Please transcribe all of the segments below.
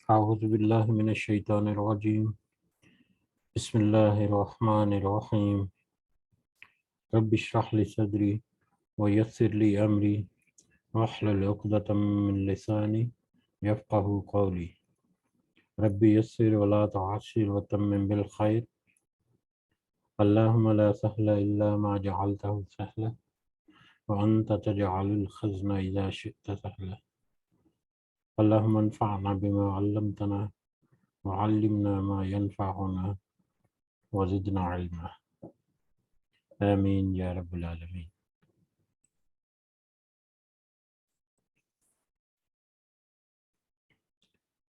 اعوذ باللہ من الشیطان الرجیم بسم اللہ الرحمن الرحیم رب اشرح لی صدری ویسر لی امری واحلل عقدۃ من لسانی یفقہوا قولی رب یسر ولا تعسر وتمم بالخیر اللہم لا سہل الا ما جعلتہ سہلا وانت تجعل الحزن اذا شئت سہلا اللہم انفعنا بما علمتنا وعلمنا ما ينفعنا وزدنا علما آمین یا رب العالمین۔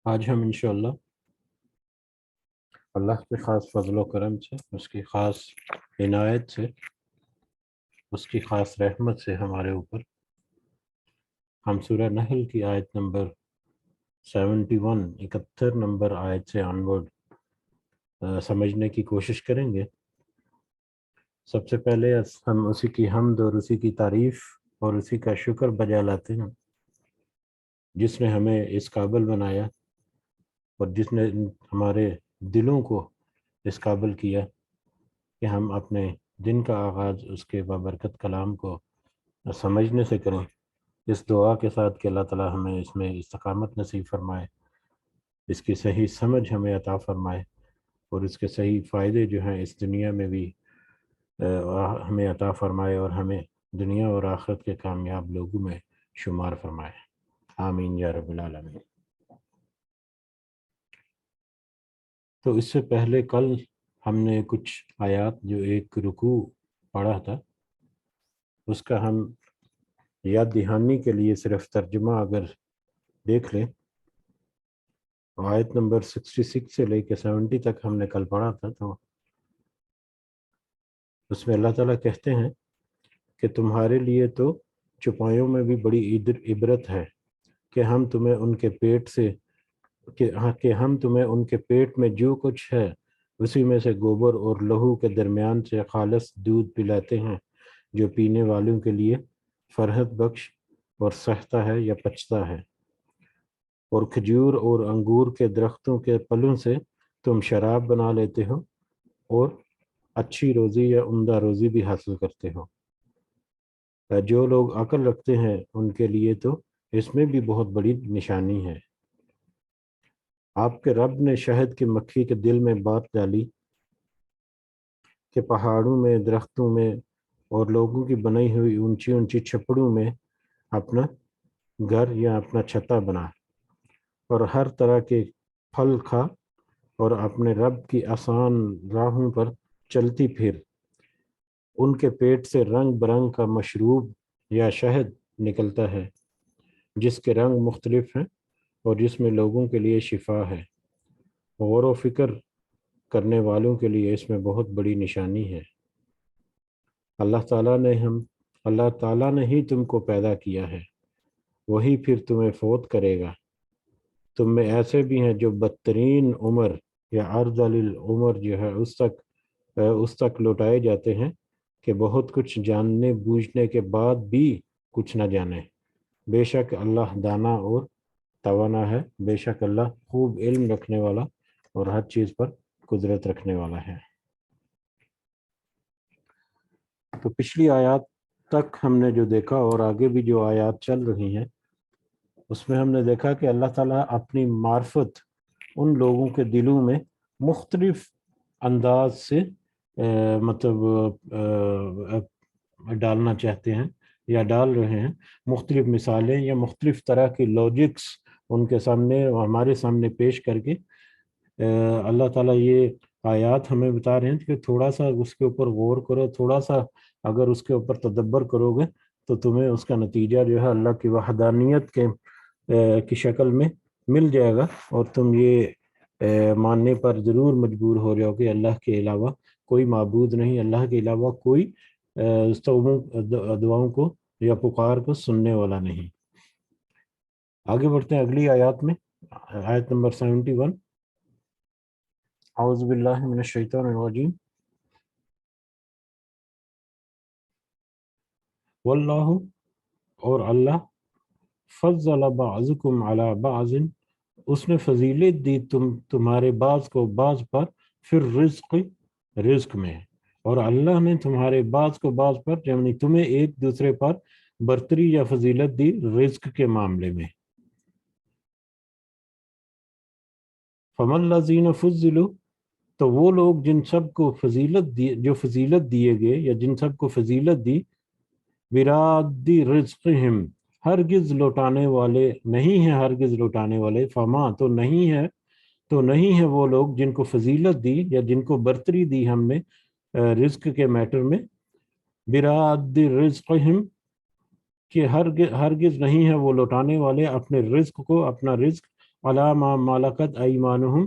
آج ہم انشاءاللہ اللہ کے خاص فضل و کرم سے، اس کی خاص عنایت سے، اس کی خاص رحمت سے ہمارے اوپر ہم سورہ نحل کی آیت نمبر 71 نمبر آیت سے آنورڈ سمجھنے کی کوشش کریں گے۔ سب سے پہلے ہم اسی کی حمد اور اسی کی تعریف اور اسی کا شکر بجا لاتے ہیں جس نے ہمیں اس قابل بنایا اور جس نے ہمارے دلوں کو اس قابل کیا کہ ہم اپنے دن کا آغاز اس کے بابرکت کلام کو سمجھنے سے کریں، اس دعا کے ساتھ کہ اللہ تعالی ہمیں اس میں استقامت نصیب فرمائے، اس کی صحیح سمجھ ہمیں عطا فرمائے اور اس کے صحیح فائدے جو ہیں اس دنیا میں بھی ہمیں عطا فرمائے اور ہمیں دنیا اور آخرت کے کامیاب لوگوں میں شمار فرمائے، آمین یا رب العالمین۔ تو اس سے پہلے کل ہم نے کچھ آیات جو ایک رکوع پڑھا تھا، اس کا ہم یاد دہانی کے لیے صرف ترجمہ اگر دیکھ لیں، آیت نمبر 66 سے لے کے 70 تک ہم نے کل پڑھا تھا، تو اس میں اللہ تعالیٰ کہتے ہیں کہ تمہارے لیے تو چپائیوں میں بھی بڑی عبرت ہے کہ ہم تمہیں ان کے پیٹ سے کہ ہم تمہیں ان کے پیٹ میں جو کچھ ہے اسی میں سے گوبر اور لہو کے درمیان سے خالص دودھ پلاتے ہیں جو پینے والوں کے لیے فرحت بخش اور سہتا ہے یا پچتا ہے، اور کھجور اور انگور کے درختوں کے پلوں سے تم شراب بنا لیتے ہو اور اچھی روزی یا عمدہ روزی بھی حاصل کرتے ہو۔ جو لوگ عقل رکھتے ہیں ان کے لیے تو اس میں بھی بہت بڑی نشانی ہے۔ آپ کے رب نے شہد کی مکھی کے دل میں بات ڈالی کہ پہاڑوں میں، درختوں میں اور لوگوں کی بنائی ہوئی اونچی اونچی چھپڑوں میں اپنا گھر یا اپنا چھتا بنا اور ہر طرح کے پھل کھا اور اپنے رب کی آسان راہوں پر چلتی پھر۔ ان کے پیٹ سے رنگ برنگ کا مشروب یا شہد نکلتا ہے جس کے رنگ مختلف ہیں اور جس میں لوگوں کے لیے شفا ہے۔ غور و فکر کرنے والوں کے لیے اس میں بہت بڑی نشانی ہے۔ اللہ تعالیٰ نے ہی تم کو پیدا کیا ہے، وہی پھر تمہیں فوت کرے گا۔ تم میں ایسے بھی ہیں جو بدترین عمر یا ارذل العمر جو ہے اس تک لوٹائے جاتے ہیں کہ بہت کچھ جاننے بوجھنے کے بعد بھی کچھ نہ جانے۔ بے شک اللہ دانا اور توانا ہے، بے شک اللہ خوب علم رکھنے والا اور ہر چیز پر قدرت رکھنے والا ہے۔ تو پچھلی آیات تک ہم نے جو دیکھا اور آگے بھی جو آیات چل رہی ہیں اس میں ہم نے دیکھا کہ اللہ تعالیٰ اپنی معرفت ان لوگوں کے دلوں میں مختلف انداز سے ڈالنا چاہتے ہیں یا ڈال رہے ہیں، مختلف مثالیں یا مختلف طرح کی لاجکس ان کے سامنے ہمارے سامنے پیش کر کے اللہ تعالیٰ یہ آیات ہمیں بتا رہے ہیں کہ تھوڑا سا اس کے اوپر غور کرو، تھوڑا سا اگر اس کے اوپر تدبر کرو گے تو تمہیں اس کا نتیجہ جو ہے اللہ کی وحدانیت کی شکل میں مل جائے گا، اور تم یہ ماننے پر ضرور مجبور ہو جاؤ کہ اللہ کے علاوہ کوئی معبود نہیں، اللہ کے علاوہ کوئی دعاؤں کو یا پکار کو سننے والا نہیں۔ آگے بڑھتے ہیں اگلی آیات میں، آیت نمبر 71۔ اعوذ باللہ من الشیطان الرجیم۔ واللہ اور اللہ فضل بعضکم علی بعض اس نے فضیلت دی تمہارے بعض کو بعض پر، پھر رزق میں، اور اللہ نے تمہارے بعض کو بعض پر یعنی تمہیں ایک دوسرے پر برتری یا فضیلت دی رزق کے معاملے میں۔ فمن الذین فضلوا، تو وہ لوگ جن سب کو فضیلت دیے گئے یا جن سب کو فضیلت دی، براد رزقہم، ہرگز لوٹانے والے نہیں ہیں، ہرگز لوٹانے والے، فما تو نہیں ہے وہ لوگ جن کو فضیلت دی یا جن کو برتری دی ہم نے رزق کے میٹر میں، براد رزقہم، کہ ہرگز نہیں ہے وہ لوٹانے والے اپنے رزق کو، اپنا رزق، علی ما ملکت ایمانہم،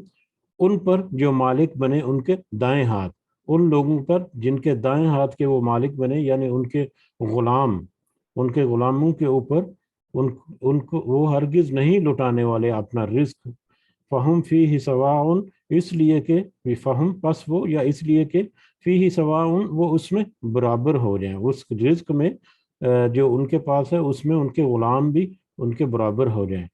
ان پر جو مالک بنے ان کے دائیں ہاتھ، ان لوگوں پر جن کے دائیں ہاتھ کے وہ مالک بنے، یعنی ان کے غلام، ان کے غلاموں کے اوپر ان کو وہ ہرگز نہیں لٹانے والے اپنا رزق، فہم فیہ سواء، اس لیے کہ فہم پس وہ، یا اس لیے کہ فیہ سواء، وہ اس میں برابر ہو جائیں، اس رزق میں جو ان کے پاس ہے اس میں ان کے غلام بھی ان کے برابر ہو جائیں۔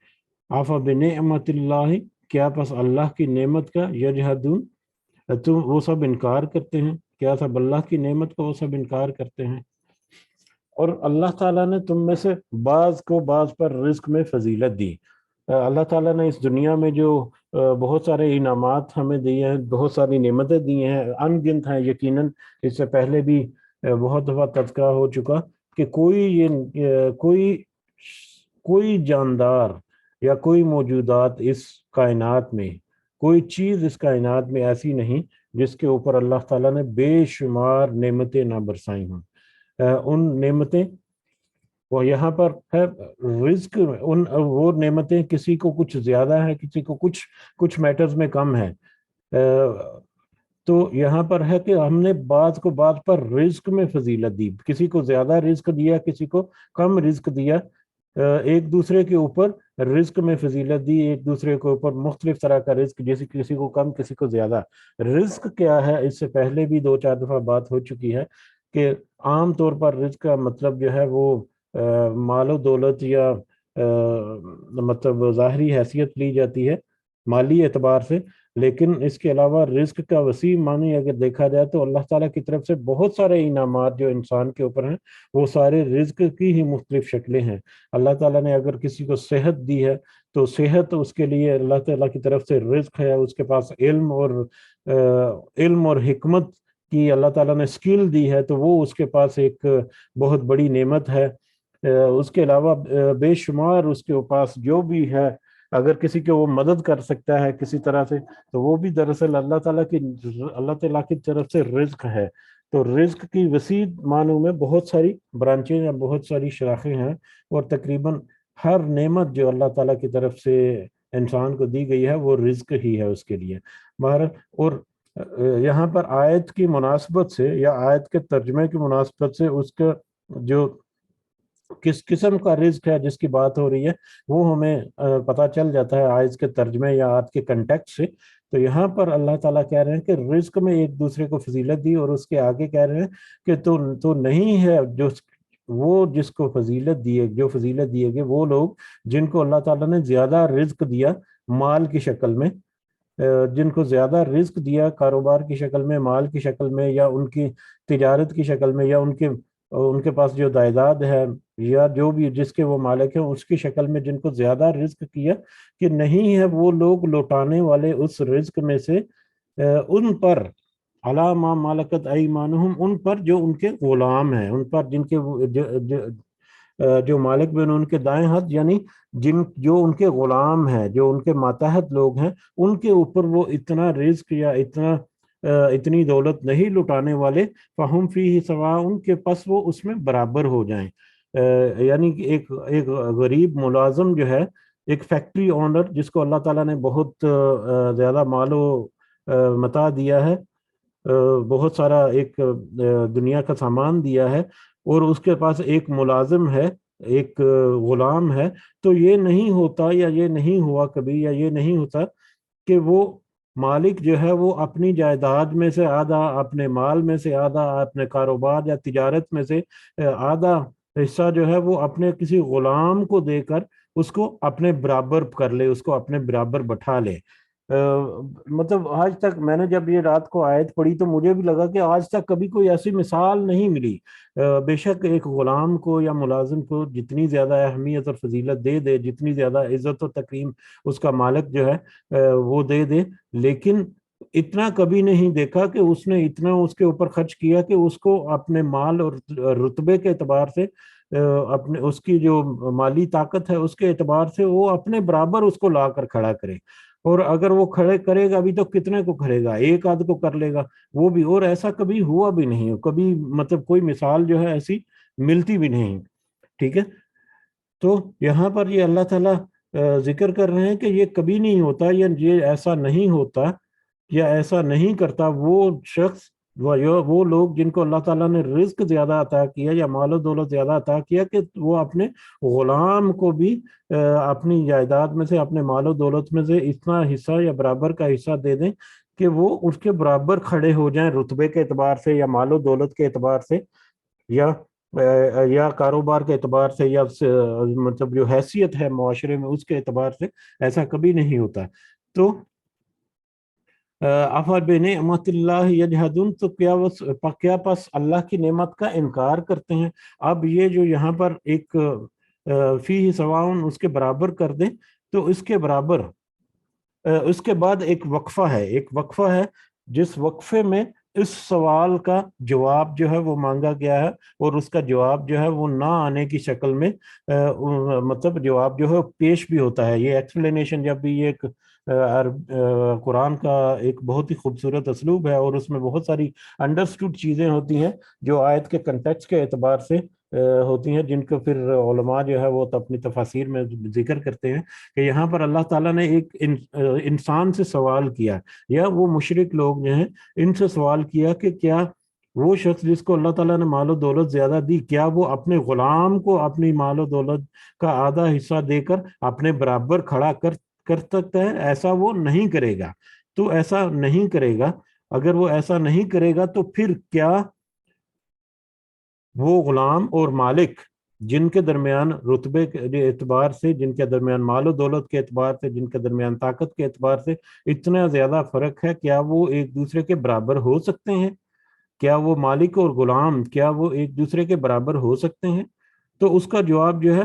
آفا بنعمت اللہ، کیا پس اللہ کی نعمت کا یجحدون، تم وہ سب انکار کرتے ہیں، کیا سب اللہ کی نعمت کا وہ سب انکار کرتے ہیں۔ اور اللہ تعالیٰ نے تم میں سے بعض کو بعض پر رزق میں فضیلت دی۔ اللہ تعالیٰ نے اس دنیا میں جو بہت سارے انعامات ہمیں دیے ہیں، بہت ساری نعمتیں دی ہیں، ان گنت ہیں یقیناً، اس سے پہلے بھی بہت دفعہ تذکرہ ہو چکا کہ کوئی جاندار یا کوئی موجودات اس کائنات میں، کوئی چیز اس کائنات میں ایسی نہیں جس کے اوپر اللہ تعالیٰ نے بے شمار نعمتیں نہ برسائی ہوں۔ ان نعمتیں وہ یہاں پر ہے رزق، وہ نعمتیں کسی کو کچھ زیادہ ہے، کسی کو کچھ میٹرز میں کم ہے، تو یہاں پر ہے کہ ہم نے بعض کو بعض پر رزق میں فضیلت دی، کسی کو زیادہ رزق دیا، کسی کو کم رزق دیا، ایک دوسرے کے اوپر رزق میں فضیلت دی، ایک دوسرے کے اوپر مختلف طرح کا رزق، جیسے کسی کو کم کسی کو زیادہ۔ رزق کیا ہے، اس سے پہلے بھی 2-4 دفعہ بات ہو چکی ہے کہ عام طور پر رزق کا مطلب جو ہے وہ مال و دولت یا مطلب ظاہری حیثیت لی جاتی ہے مالی اعتبار سے، لیکن اس کے علاوہ رزق کا وسیع معنی اگر دیکھا جائے تو اللہ تعالیٰ کی طرف سے بہت سارے انعامات جو انسان کے اوپر ہیں وہ سارے رزق کی ہی مختلف شکلیں ہیں۔ اللہ تعالیٰ نے اگر کسی کو صحت دی ہے تو صحت اس کے لیے اللہ تعالیٰ کی طرف سے رزق ہے، اس کے پاس علم اور حکمت کی اللہ تعالیٰ نے سکل دی ہے تو وہ اس کے پاس ایک بہت بڑی نعمت ہے۔ اس کے علاوہ بے شمار اس کے پاس جو بھی ہے، اگر کسی کو وہ مدد کر سکتا ہے کسی طرح سے تو وہ بھی دراصل اللہ تعالیٰ کی طرف سے رزق ہے۔ تو رزق کی وسیع معنوں میں بہت ساری برانچیں یا بہت ساری شاخیں ہیں، اور تقریباً ہر نعمت جو اللہ تعالیٰ کی طرف سے انسان کو دی گئی ہے وہ رزق ہی ہے اس کے لیے۔ اور یہاں پر آیت کی مناسبت سے یا آیت کے ترجمے کی مناسبت سے اس کا جو کس قسم کا رزق ہے جس کی بات ہو رہی ہے وہ ہمیں پتہ چل جاتا ہے آیت کے ترجمے یا آیت کے کنٹیکسٹ سے۔ تو یہاں پر اللہ تعالیٰ کہہ رہے ہیں کہ رزق میں ایک دوسرے کو فضیلت دی، اور اس کے آگے کہہ رہے ہیں کہ تو نہیں ہے جس کو فضیلت دیے گئے وہ لوگ جن کو اللہ تعالیٰ نے زیادہ رزق دیا مال کی شکل میں، جن کو زیادہ رزق دیا کاروبار کی شکل میں، مال کی شکل میں، یا ان کی تجارت کی شکل میں، یا ان کے پاس جو جائیداد ہے یا جو بھی جس کے وہ مالک ہیں اس کی شکل میں جن کو زیادہ رزق کیا، کہ نہیں ہے وہ لوگ لوٹانے والے اس رزق میں سے ان پر، علی ما ملکت ایمانہم، ان پر جو ان کے غلام ہیں، ان پر جن کے جو مالک بن ان کے دائیں ہاتھ، یعنی جو ان کے غلام ہیں، جو ان کے ماتحت لوگ ہیں، ان کے اوپر وہ اتنا رزق یا اتنی دولت نہیں لٹانے والے، فہم فیہ سواء، کے پس وہ اس میں برابر ہو جائیں۔ یعنی کہ ایک غریب ملازم جو ہے، ایک فیکٹری اونر جس کو اللہ تعالیٰ نے بہت زیادہ مال و متاع دیا ہے، بہت سارا ایک دنیا کا سامان دیا ہے، اور اس کے پاس ایک ملازم ہے، ایک غلام ہے، تو یہ نہیں ہوتا یا یہ نہیں ہوا کبھی یا یہ نہیں ہوتا کہ وہ مالک جو ہے وہ اپنی جائیداد میں سے آدھا، اپنے مال میں سے آدھا، اپنے کاروبار یا تجارت میں سے آدھا حصہ جو ہے وہ اپنے کسی غلام کو دے کر اس کو اپنے برابر کر لے، اس کو اپنے برابر بٹھا لے۔ مطلب آج تک میں نے جب یہ رات کو آیت پڑھی تو مجھے بھی لگا کہ آج تک کبھی کوئی ایسی مثال نہیں ملی۔ بے شک ایک غلام کو یا ملازم کو جتنی زیادہ اہمیت اور فضیلت دے دے، جتنی زیادہ عزت و تکریم اس کا مالک جو ہے وہ دے دے، لیکن اتنا کبھی نہیں دیکھا کہ اس نے اتنا اس کے اوپر خرچ کیا کہ اس کو اپنے مال اور رتبے کے اعتبار سے، اپنے اس کی جو مالی طاقت ہے اس کے اعتبار سے وہ اپنے برابر اس کو لا کر کھڑا کرے۔ اور اگر وہ کھڑے کرے گا بھی تو کتنے کو کرے گا؟ ایک آدھ کو کر لے گا وہ بھی، اور ایسا کبھی ہوا بھی نہیں، کبھی مطلب کوئی مثال جو ہے ایسی ملتی بھی نہیں۔ ٹھیک ہے، تو یہاں پر یہ اللہ تعالیٰ ذکر کر رہے ہیں کہ یہ کبھی نہیں ہوتا، یا یہ ایسا نہیں ہوتا یا ایسا نہیں کرتا وہ شخص، وہ لوگ جن کو اللہ تعالیٰ نے رزق زیادہ عطا کیا یا مال و دولت زیادہ عطا کیا، کہ وہ اپنے غلام کو بھی اپنی جائیداد میں سے، اپنے مال و دولت میں سے اتنا حصہ یا برابر کا حصہ دے دیں کہ وہ اس کے برابر کھڑے ہو جائیں رتبے کے اعتبار سے یا مال و دولت کے اعتبار سے، یا کاروبار کے اعتبار سے، یا مطلب جو حیثیت ہے معاشرے میں اس کے اعتبار سے۔ ایسا کبھی نہیں ہوتا۔ تو بِنِعْمَتِ اللَّهِ يَجْحَدُونَ، تو کیا پس اللہ کی نعمت کا انکار کرتے ہیں؟ اب یہ جو یہاں پر ایک فیہ سواؤن اس کے برابر کر دیں، تو اس کے برابر اس کے بعد ایک وقفہ ہے جس وقفے میں اس سوال کا جواب جو ہے وہ مانگا گیا ہے، اور اس کا جواب جو ہے وہ نہ آنے کی شکل میں مطلب جواب جو ہے پیش بھی ہوتا ہے۔ یہ ایکسپلینیشن جب بھی ایک قرآن کا ایک بہت ہی خوبصورت اسلوب ہے، اور اس میں بہت ساری انڈرسٹوڈ چیزیں ہوتی ہیں جو آیت کے کنٹیکسٹ کے اعتبار سے ہوتی ہیں، جن کو پھر علماء جو ہے وہ اپنی تفاسیر میں ذکر کرتے ہیں کہ یہاں پر اللہ تعالیٰ نے ایک انسان سے سوال کیا، یا وہ مشرک لوگ جو ہیں ان سے سوال کیا کہ کیا وہ شخص جس کو اللہ تعالیٰ نے مال و دولت زیادہ دی، کیا وہ اپنے غلام کو اپنی مال و دولت کا آدھا حصہ دے کر اپنے برابر کھڑا کر سکتا ہے؟ ایسا وہ نہیں کرے گا۔ تو ایسا نہیں کرے گا، اگر وہ ایسا نہیں کرے گا تو پھر کیا وہ غلام اور مالک جن کے درمیان رتبے کے اعتبار سے، جن کے درمیان مال و دولت کے اعتبار سے، جن کے درمیان طاقت کے اعتبار سے اتنا زیادہ فرق ہے، کیا وہ ایک دوسرے کے برابر ہو سکتے ہیں؟ کیا وہ مالک اور غلام، کیا وہ ایک دوسرے کے برابر ہو سکتے ہیں؟ تو اس کا جواب جو ہے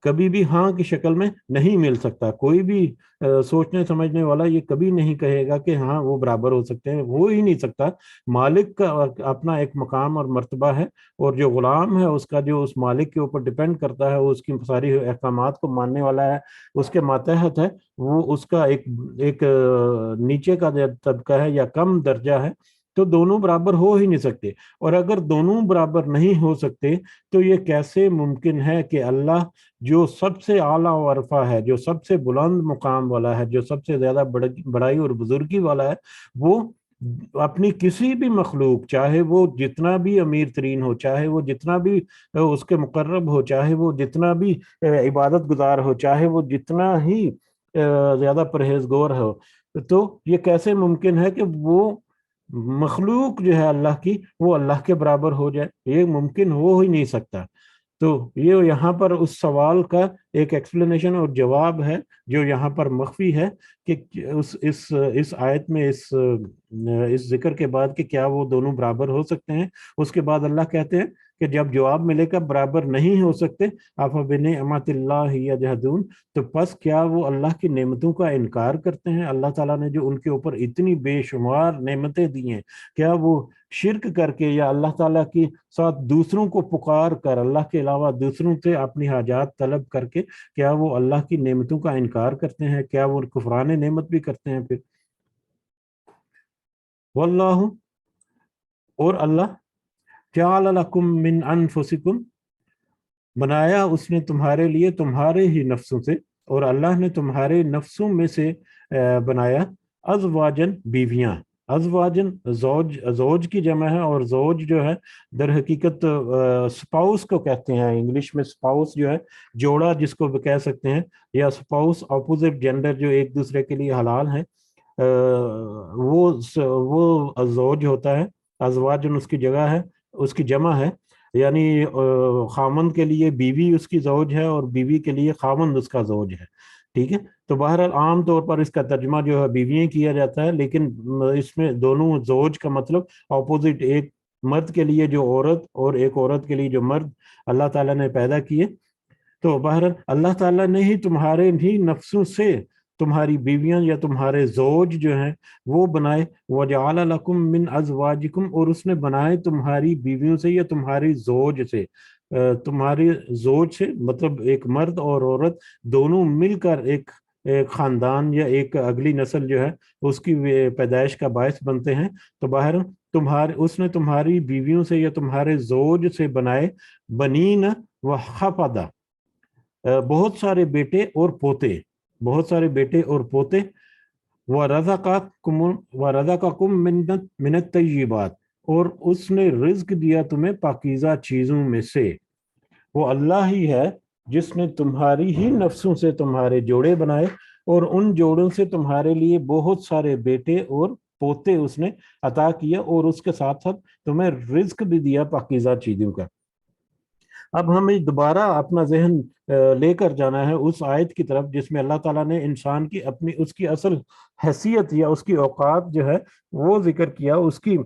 کبھی بھی ہاں کی شکل میں نہیں مل سکتا۔ کوئی بھی سوچنے سمجھنے والا یہ کبھی نہیں کہے گا کہ ہاں وہ برابر ہو سکتے ہیں، ہو ہی نہیں سکتا۔ مالک کا اپنا ایک مقام اور مرتبہ ہے، اور جو غلام ہے اس کا جو اس مالک کے اوپر ڈیپینڈ کرتا ہے، وہ اس کی ساری احکامات کو ماننے والا ہے، اس کے ماتحت ہے، وہ اس کا ایک نیچے کا طبقہ ہے یا کم درجہ ہے۔ تو دونوں برابر ہو ہی نہیں سکتے، اور اگر دونوں برابر نہیں ہو سکتے تو یہ کیسے ممکن ہے کہ اللہ جو سب سے اعلیٰ و عرفہ ہے، جو سب سے بلند مقام والا ہے، جو سب سے زیادہ بڑائی اور بزرگی والا ہے، وہ اپنی کسی بھی مخلوق، چاہے وہ جتنا بھی امیر ترین ہو، چاہے وہ جتنا بھی اس کے مقرب ہو، چاہے وہ جتنا بھی عبادت گزار ہو، چاہے وہ جتنا ہی زیادہ پرہیزگار ہو، تو یہ کیسے ممکن ہے کہ وہ مخلوق جو ہے اللہ کی، وہ اللہ کے برابر ہو جائے؟ یہ ممکن ہو ہی نہیں سکتا۔ تو یہ یہاں پر اس سوال کا ایک ایکسپلینیشن اور جواب ہے جو یہاں پر مخفی ہے، کہ اس آیت میں اس ذکر کے بعد کہ کیا وہ دونوں برابر ہو سکتے ہیں، اس کے بعد اللہ کہتے ہیں کہ جب جواب ملے گا برابر نہیں ہو سکتے، بِنِعْمَتِ اللَّهِ يَجْحَدُونَ، تو پس کیا وہ اللہ کی نعمتوں کا انکار کرتے ہیں؟ اللہ تعالیٰ نے جو ان کے اوپر اتنی بے شمار نعمتیں دی ہیں، کیا وہ شرک کر کے یا اللہ تعالیٰ کی ساتھ دوسروں کو پکار کر، اللہ کے علاوہ دوسروں سے اپنی حاجات طلب کر کے، کیا وہ اللہ کی نعمتوں کا انکار کرتے ہیں؟ کیا وہ کفران نعمت بھی کرتے ہیں؟ پھر واللہ، اور اللہ جعل لکم من انفسکم، بنایا اس نے تمہارے لیے تمہارے ہی نفسوں سے، اور اللہ نے تمہارے نفسوں میں سے بنایا ازواجن، بیویاں۔ ازواجن زوج کی جمع ہے، اور زوج جو ہے در حقیقت سپاؤس کو کہتے ہیں۔ انگلش میں سپاؤس جو ہے جوڑا جس کو بھی کہہ سکتے ہیں، یا سپاؤس اپوزٹ جینڈر جو ایک دوسرے کے لیے حلال ہیں، وہ زوج ہوتا ہے۔ ازواجن اس کی جگہ ہے، اس کی جمع ہے۔ یعنی خامند کے لیے بیوی اس کی زوج ہے اور بیوی کے لیے خامند اس کا زوج ہے، ٹھیک ہے۔ تو بہرحال عام طور پر اس کا ترجمہ جو ہے بیوییں کیا جاتا ہے، لیکن اس میں دونوں زوج کا مطلب اپوزٹ، ایک مرد کے لیے جو عورت اور ایک عورت کے لیے جو مرد اللہ تعالیٰ نے پیدا کیے۔ تو بہرحال اللہ تعالیٰ نے ہی تمہارے ہی نفسوں سے تمہاری بیویاں یا تمہارے زوج جو ہیں وہ بنائے، وَجَعَلَ لَكُم مِّنْ أَزْوَاجِكُمْ، اور اس نے بنائے تمہاری بیویوں سے یا تمہاری زوج سے، تمہاری زوج سے مطلب ایک مرد اور عورت دونوں مل کر ایک خاندان یا ایک اگلی نسل جو ہے اس کی پیدائش کا باعث بنتے ہیں۔ تو باہر اس نے تمہاری بیویوں سے یا تمہارے زوج سے بنائے بنین و حفدہ، بہت سارے بیٹے اور پوتے، بہت سارے بیٹے اور پوتے، وَرَزَقَكُم مِّنَ الطَّيِّبَاتِ، اور اس نے رزق دیا تمہیں پاکیزہ چیزوں میں سے۔ وہ اللہ ہی ہے جس نے تمہاری ہی نفسوں سے تمہارے جوڑے بنائے، اور ان جوڑوں سے تمہارے لیے بہت سارے بیٹے اور پوتے اس نے عطا کیا، اور اس کے ساتھ ساتھ تمہیں رزق بھی دیا پاکیزہ چیزوں کا۔ اب ہمیں دوبارہ اپنا ذہن لے کر جانا ہے اس آیت کی طرف جس میں اللہ تعالیٰ نے انسان کی اپنی اس کی اصل حیثیت یا اس کی اوقات جو ہے وہ ذکر کیا، اس کی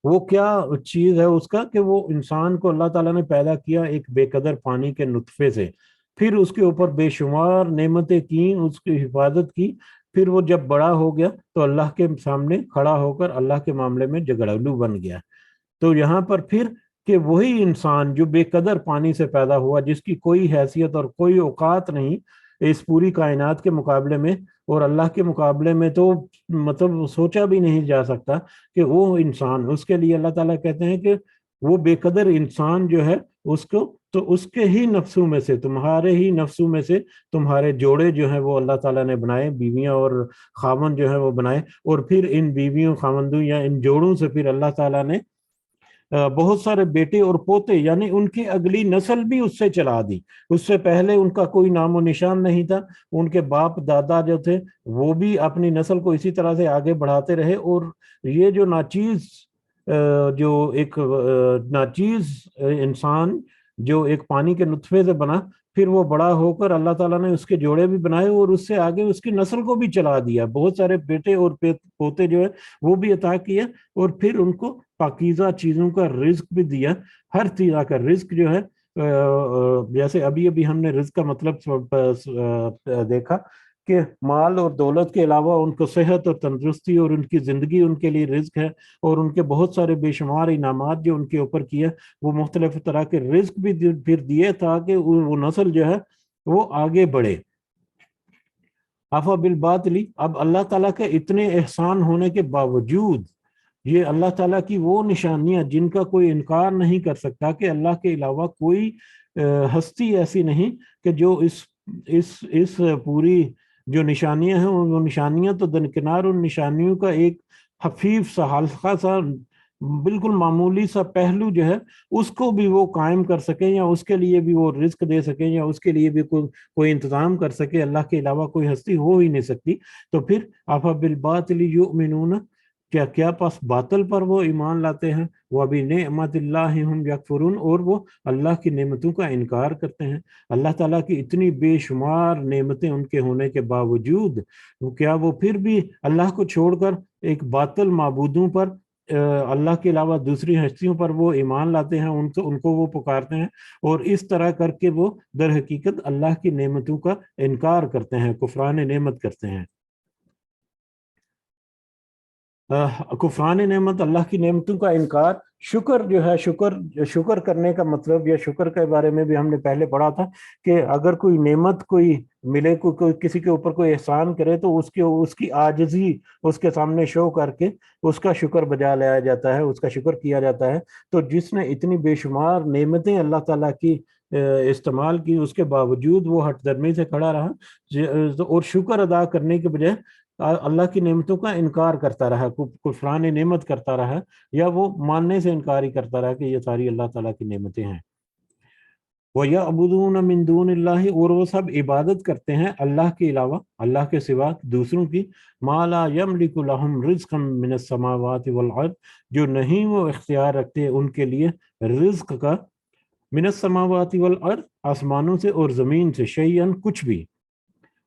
وہ کیا چیز ہے اس کا، کہ وہ انسان کو اللہ تعالیٰ نے پیدا کیا ایک بے قدر پانی کے نطفے سے، پھر اس کے اوپر بے شمار نعمتیں کی، اس کی حفاظت کی، پھر وہ جب بڑا ہو گیا تو اللہ کے سامنے کھڑا ہو کر اللہ کے معاملے میں جھگڑالو بن گیا۔ تو یہاں پر پھر کہ وہی انسان جو بے قدر پانی سے پیدا ہوا، جس کی کوئی حیثیت اور کوئی اوقات نہیں اس پوری کائنات کے مقابلے میں، اور اللہ کے مقابلے میں تو مطلب سوچا بھی نہیں جا سکتا کہ وہ انسان، اس کے لیے اللہ تعالیٰ کہتے ہیں کہ وہ بے قدر انسان جو ہے اس کو، تو اس کے ہی نفسوں میں سے، تمہارے ہی نفسوں میں سے تمہارے جوڑے جو ہیں وہ اللہ تعالیٰ نے بنائے، بیویاں اور خاوند جو ہیں وہ بنائے، اور پھر ان بیویوں خاوندوں یا ان جوڑوں سے پھر اللہ تعالیٰ نے بہت سارے بیٹے اور پوتے، یعنی ان کی اگلی نسل بھی اس سے چلا دی۔ اس سے پہلے ان کا کوئی نام و نشان نہیں تھا، ان کے باپ دادا جو تھے وہ بھی اپنی نسل کو اسی طرح سے آگے بڑھاتے رہے، اور یہ جو ناچیز جو ایک ناچیز انسان جو ایک پانی کے نطفے سے بنا، پھر وہ بڑا ہو کر اللہ تعالیٰ نے اس کے جوڑے بھی بنائے اور اس سے آگے اس کی نسل کو بھی چلا دیا، بہت سارے بیٹے اور پوتے جو ہے وہ بھی عطا کیا، اور پھر ان کو پاکیزہ چیزوں کا رزق بھی دیا۔ ہر طرح کا رزق جو ہے، جیسے ابھی ابھی ہم نے رزق کا مطلب دیکھا کہ مال اور دولت کے علاوہ ان کو صحت اور تندرستی اور ان کی زندگی ان کے لیے رزق ہے، اور ان کے بہت سارے بے شمار انعامات جو ان کے اوپر کیا، وہ مختلف طرح کے رزق بھی پھر دیے تاکہ وہ نسل جو ہے وہ آگے بڑھے۔ افا بالباطلی، اب اللہ تعالیٰ کے اتنے احسان ہونے کے باوجود، یہ اللہ تعالیٰ کی وہ نشانیاں جن کا کوئی انکار نہیں کر سکتا کہ اللہ کے علاوہ کوئی ہستی ایسی نہیں کہ جو اس پوری جو نشانیاں ہیں وہ نشانیاں تو درکنار، ان نشانیوں کا ایک خفیف سا ہلکا سا بالکل معمولی سا پہلو جو ہے اس کو بھی وہ قائم کر سکیں، یا اس کے لیے بھی وہ رزق دے سکیں، یا اس کے لیے بھی کوئی انتظام کر سکے، اللہ کے علاوہ کوئی ہستی ہو ہی نہیں سکتی۔ تو پھر آفا بالباطل یؤمنون، کیا پس باطل پر وہ ایمان لاتے ہیں، وَبِنِعْمَةِ اللَّهِ هُمْ يَكْفُرُونَ، اور وہ اللہ کی نعمتوں کا انکار کرتے ہیں۔ اللہ تعالیٰ کی اتنی بے شمار نعمتیں ان کے ہونے کے باوجود کیا وہ پھر بھی اللہ کو چھوڑ کر ایک باطل معبودوں پر، اللہ کے علاوہ دوسری ہستیوں پر وہ ایمان لاتے ہیں، ان کو وہ پکارتے ہیں، اور اس طرح کر کے وہ در حقیقت اللہ کی نعمتوں کا انکار کرتے ہیں، کفران نعمت کرتے ہیں۔ کفران نعمت، اللہ کی نعمتوں کا انکار، شکر جو ہے، شکر کرنے کا مطلب، یا شکر کے بارے میں بھی ہم نے پہلے پڑھا تھا کہ اگر کوئی نعمت کوئی ملے، کوئی کسی کے اوپر کوئی احسان کرے تو اس کی عاجزی اس کے سامنے شو کر کے اس کا شکر بجا لایا جاتا ہے، اس کا شکر کیا جاتا ہے۔ تو جس نے اتنی بے شمار نعمتیں اللہ تعالیٰ کی استعمال کی، اس کے باوجود وہ ہٹ درمی سے کھڑا رہا اور شکر ادا کرنے کے بجائے اللہ کی نعمتوں کا انکار کرتا رہا، کفران نعمت کرتا رہا، یا وہ ماننے سے انکار ہی کرتا رہا کہ یہ ساری اللہ تعالیٰ کی نعمتیں ہیں۔ وَيَعْبُدُونَ مِن دُونِ اللَّهِ، اور وہ سب عبادت کرتے ہیں اللہ کے علاوہ، اللہ کے سوا دوسروں کی، مَا لَا يَمْلِكُ لَهُمْ رِزْقًا مِّنَ السَّمَاوَاتِ وَالْأَرْضِ، جو نہیں وہ اختیار رکھتے ان کے لیے رزق کا، من السماوات والارض، آسمانوں سے اور زمین سے، شیئن کچھ بھی،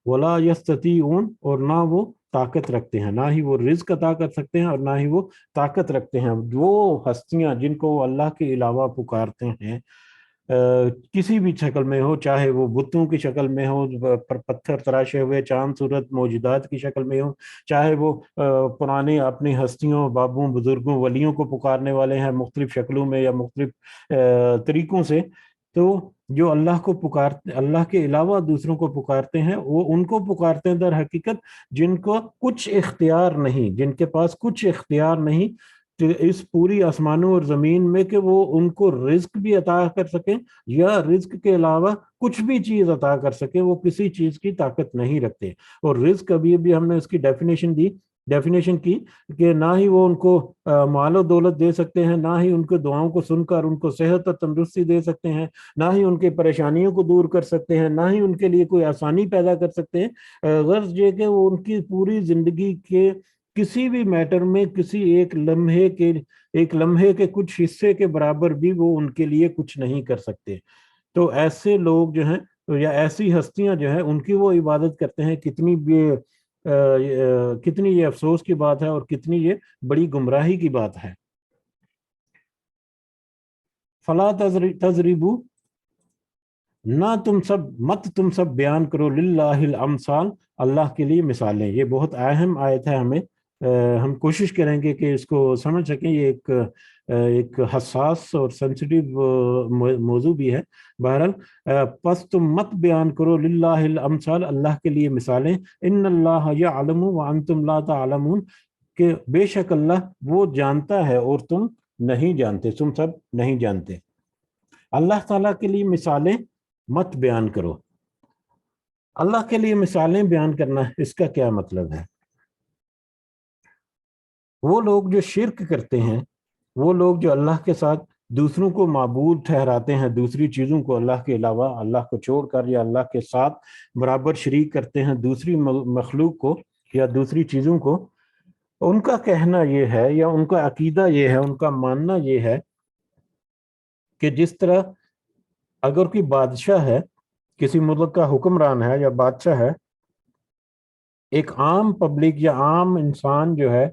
ولا یستطیعون، اور نہ وہ طاقت رکھتے ہیں، نہ ہی وہ رزق عطا کر سکتے ہیں اور نہ ہی وہ طاقت رکھتے ہیں۔ وہ ہستیاں جن کو وہ اللہ کے علاوہ پکارتے ہیں، کسی بھی شکل میں ہو، چاہے وہ بتوں کی شکل میں ہو، پتھر تراشے ہوئے چاند صورت موجودات کی شکل میں ہو، چاہے وہ پرانے اپنی ہستیوں، بابوں، بزرگوں، ولیوں کو پکارنے والے ہیں مختلف شکلوں میں یا مختلف طریقوں سے، تو جو اللہ کو پکارتے، اللہ کے علاوہ دوسروں کو پکارتے ہیں، وہ ان کو پکارتے ہیں در حقیقت جن کو کچھ اختیار نہیں، جن کے پاس کچھ اختیار نہیں اس پوری آسمانوں اور زمین میں کہ وہ ان کو رزق بھی عطا کر سکیں یا رزق کے علاوہ کچھ بھی چیز عطا کر سکیں، وہ کسی چیز کی طاقت نہیں رکھتے۔ اور رزق ابھی ہم نے اس کی ڈیفینیشن کی کہ نہ ہی وہ ان کو مال و دولت دے سکتے ہیں، نہ ہی ان کو دعاؤں کو سن کر ان کو صحت اور تندرستی دے سکتے ہیں، نہ ہی ان کے پریشانیوں کو دور کر سکتے ہیں، نہ ہی ان کے لیے کوئی آسانی پیدا کر سکتے ہیں، غرض یہ کہ وہ ان کی پوری زندگی کے کسی بھی میٹر میں کسی ایک لمحے کے کچھ حصے کے برابر بھی وہ ان کے لیے کچھ نہیں کر سکتے۔ تو ایسے لوگ جو ہیں یا ایسی ہستیاں جو ہیں ان کی وہ عبادت کرتے ہیں، کتنی یہ افسوس کی بات ہے اور کتنی یہ بڑی گمراہی کی بات ہے۔ فلا تضربوا، نہ تم سب بیان کرو، للہ الامثال، اللہ کے لیے مثالیں۔ یہ بہت اہم آیت ہے، ہم کوشش کریں گے کہ اس کو سمجھ سکیں۔ یہ ایک حساس اور سینسٹیو موضوع بھی ہے۔ بہرحال پس تم مت بیان کرو، للہ الامثال، اللہ کے لیے مثالیں، ان اللہ یعلم وانتم لا تعلمون، کہ بے شک اللہ وہ جانتا ہے اور تم نہیں جانتے، تم سب نہیں جانتے۔ اللہ تعالیٰ کے لیے مثالیں مت بیان کرو۔ اللہ کے لیے مثالیں بیان کرنا، اس کا کیا مطلب ہے؟ وہ لوگ جو شرک کرتے ہیں، وہ لوگ جو اللہ کے ساتھ دوسروں کو معبود ٹھہراتے ہیں، دوسری چیزوں کو اللہ کے علاوہ، اللہ کو چھوڑ کر یا اللہ کے ساتھ برابر شریک کرتے ہیں دوسری مخلوق کو یا دوسری چیزوں کو، ان کا کہنا یہ ہے یا ان کا عقیدہ یہ ہے، ان کا ماننا یہ ہے کہ جس طرح اگر کوئی بادشاہ ہے، کسی ملک کا حکمران ہے یا بادشاہ ہے، ایک عام پبلک یا عام انسان جو ہے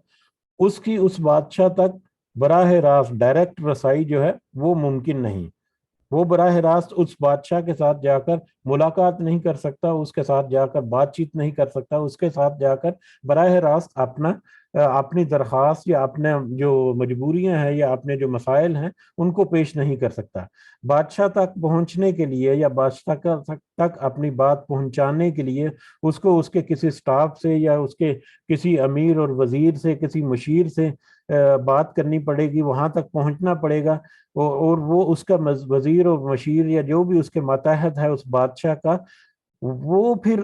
اس کی اس بادشاہ تک براہ راست ڈائریکٹ رسائی جو ہے وہ ممکن نہیں۔ وہ براہ راست اس بادشاہ کے ساتھ جا کر ملاقات نہیں کر سکتا، اس کے ساتھ جا کر بات چیت نہیں کر سکتا، اس کے ساتھ جا کر براہ راست اپنی درخواست یا اپنے جو مجبوریاں ہیں یا اپنے جو مسائل ہیں ان کو پیش نہیں کر سکتا۔ بادشاہ تک پہنچنے کے لیے یا بادشاہ تک اپنی بات پہنچانے کے لیے اس کو اس کے کسی سٹاف سے یا اس کے کسی امیر اور وزیر سے، کسی مشیر سے بات کرنی پڑے گی، وہاں تک پہنچنا پڑے گا، اور وہ اس کا وزیر اور مشیر یا جو بھی اس کے ماتحت ہے اس بادشاہ کا، وہ پھر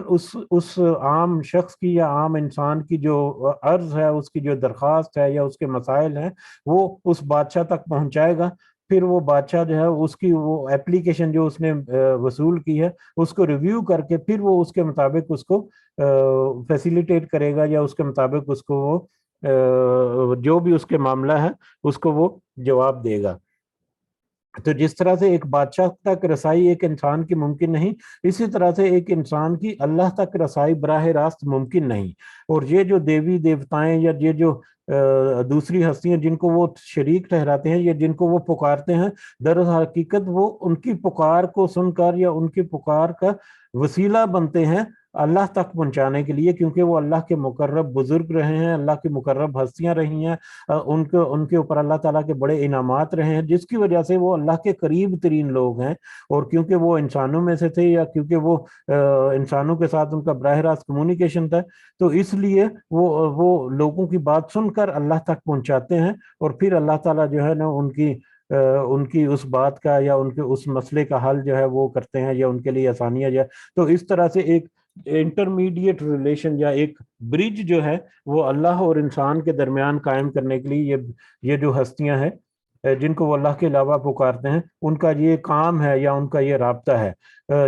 اس عام شخص کی یا عام انسان کی جو عرض ہے، اس کی جو درخواست ہے یا اس کے مسائل ہیں، وہ اس بادشاہ تک پہنچائے گا۔ پھر وہ بادشاہ جو ہے اس کی وہ اپلیکیشن جو اس نے وصول کی ہے اس کو ریویو کر کے پھر وہ اس کے مطابق اس کو فیسیلیٹیٹ کرے گا یا اس کے مطابق اس کو وہ جو بھی اس کے معاملہ ہے اس کو وہ جواب دے گا۔ تو جس طرح سے ایک بادشاہ تک رسائی ایک انسان کی ممکن نہیں، اسی طرح سے ایک انسان کی اللہ تک رسائی براہ راست ممکن نہیں۔ اور یہ جو دیوی دیوتائیں یا یہ جو دوسری ہستیاں جن کو وہ شریک ٹھہراتے ہیں یا جن کو وہ پکارتے ہیں، در حقیقت وہ ان کی پکار کو سن کر یا ان کی پکار کا وسیلہ بنتے ہیں اللہ تک پہنچانے کے لیے، کیونکہ وہ اللہ کے مقرب بزرگ رہے ہیں، اللہ کی مقرب ہستیاں رہی ہیں، ان کے اوپر اللہ تعالیٰ کے بڑے انعامات رہے ہیں، جس کی وجہ سے وہ اللہ کے قریب ترین لوگ ہیں۔ اور کیونکہ وہ انسانوں میں سے تھے یا کیونکہ وہ انسانوں کے ساتھ ان کا براہ راست کمیونیکیشن تھا، تو اس لیے وہ لوگوں کی بات سن کر اللہ تک پہنچاتے ہیں، اور پھر اللہ تعالیٰ جو ہے نا ان کی اس بات کا یا ان کے اس مسئلے کا حل جو ہے وہ کرتے ہیں یا ان کے لیے آسانیاں جو ہے۔ تو اس طرح سے ایک انٹرمیڈیٹ ریلیشن یا ایک برج جو ہے وہ اللہ اور انسان کے درمیان قائم کرنے کے لیے یہ جو ہستیاں ہیں جن کو وہ اللہ کے علاوہ پکارتے ہیں، ان کا یہ کام ہے یا ان کا یہ رابطہ ہے۔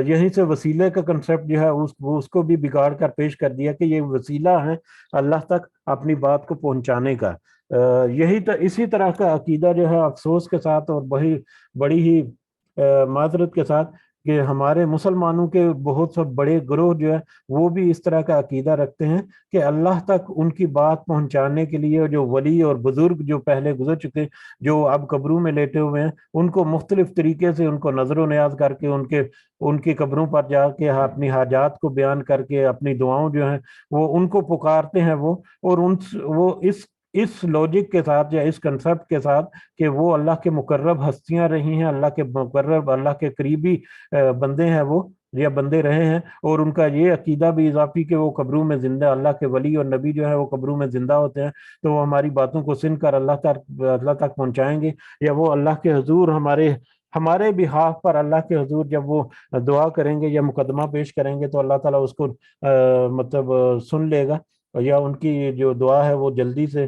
یہیں سے وسیلے کا کنسیپٹ جو ہے اس کو بھی بگاڑ کر پیش کر دیا کہ یہ وسیلہ ہے اللہ تک اپنی بات کو پہنچانے کا۔ اسی طرح کا عقیدہ جو ہے افسوس کے ساتھ اور بڑی ہی معذرت کے ساتھ کہ ہمارے مسلمانوں کے بہت سے بڑے گروہ جو ہے وہ بھی اس طرح کا عقیدہ رکھتے ہیں کہ اللہ تک ان کی بات پہنچانے کے لیے جو ولی اور بزرگ جو پہلے گزر چکے، جو اب قبروں میں لیٹے ہوئے ہیں، ان کو مختلف طریقے سے ان کو نظر و نیاز کر کے ان کی قبروں پر جا کے اپنی حاجات کو بیان کر کے اپنی دعاؤں جو ہیں وہ ان کو پکارتے ہیں اور وہ اس لوجک کے ساتھ یا اس کنسپٹ کے ساتھ کہ وہ اللہ کے مقرب ہستیاں رہی ہیں، اللہ کے مقرب، اللہ کے قریبی بندے ہیں وہ یا بندے رہے ہیں، اور ان کا یہ عقیدہ بھی اضافی کہ وہ قبروں میں زندہ، اللہ کے ولی اور نبی جو ہے وہ قبروں میں زندہ ہوتے ہیں، تو وہ ہماری باتوں کو سن کر اللہ تک پہنچائیں گے، یا وہ اللہ کے حضور ہمارے بہاف پر اللہ کے حضور جب وہ دعا کریں گے یا مقدمہ پیش کریں گے تو اللہ تعالیٰ اس کو مطلب سن لے گا، یا ان کی جو دعا ہے وہ جلدی سے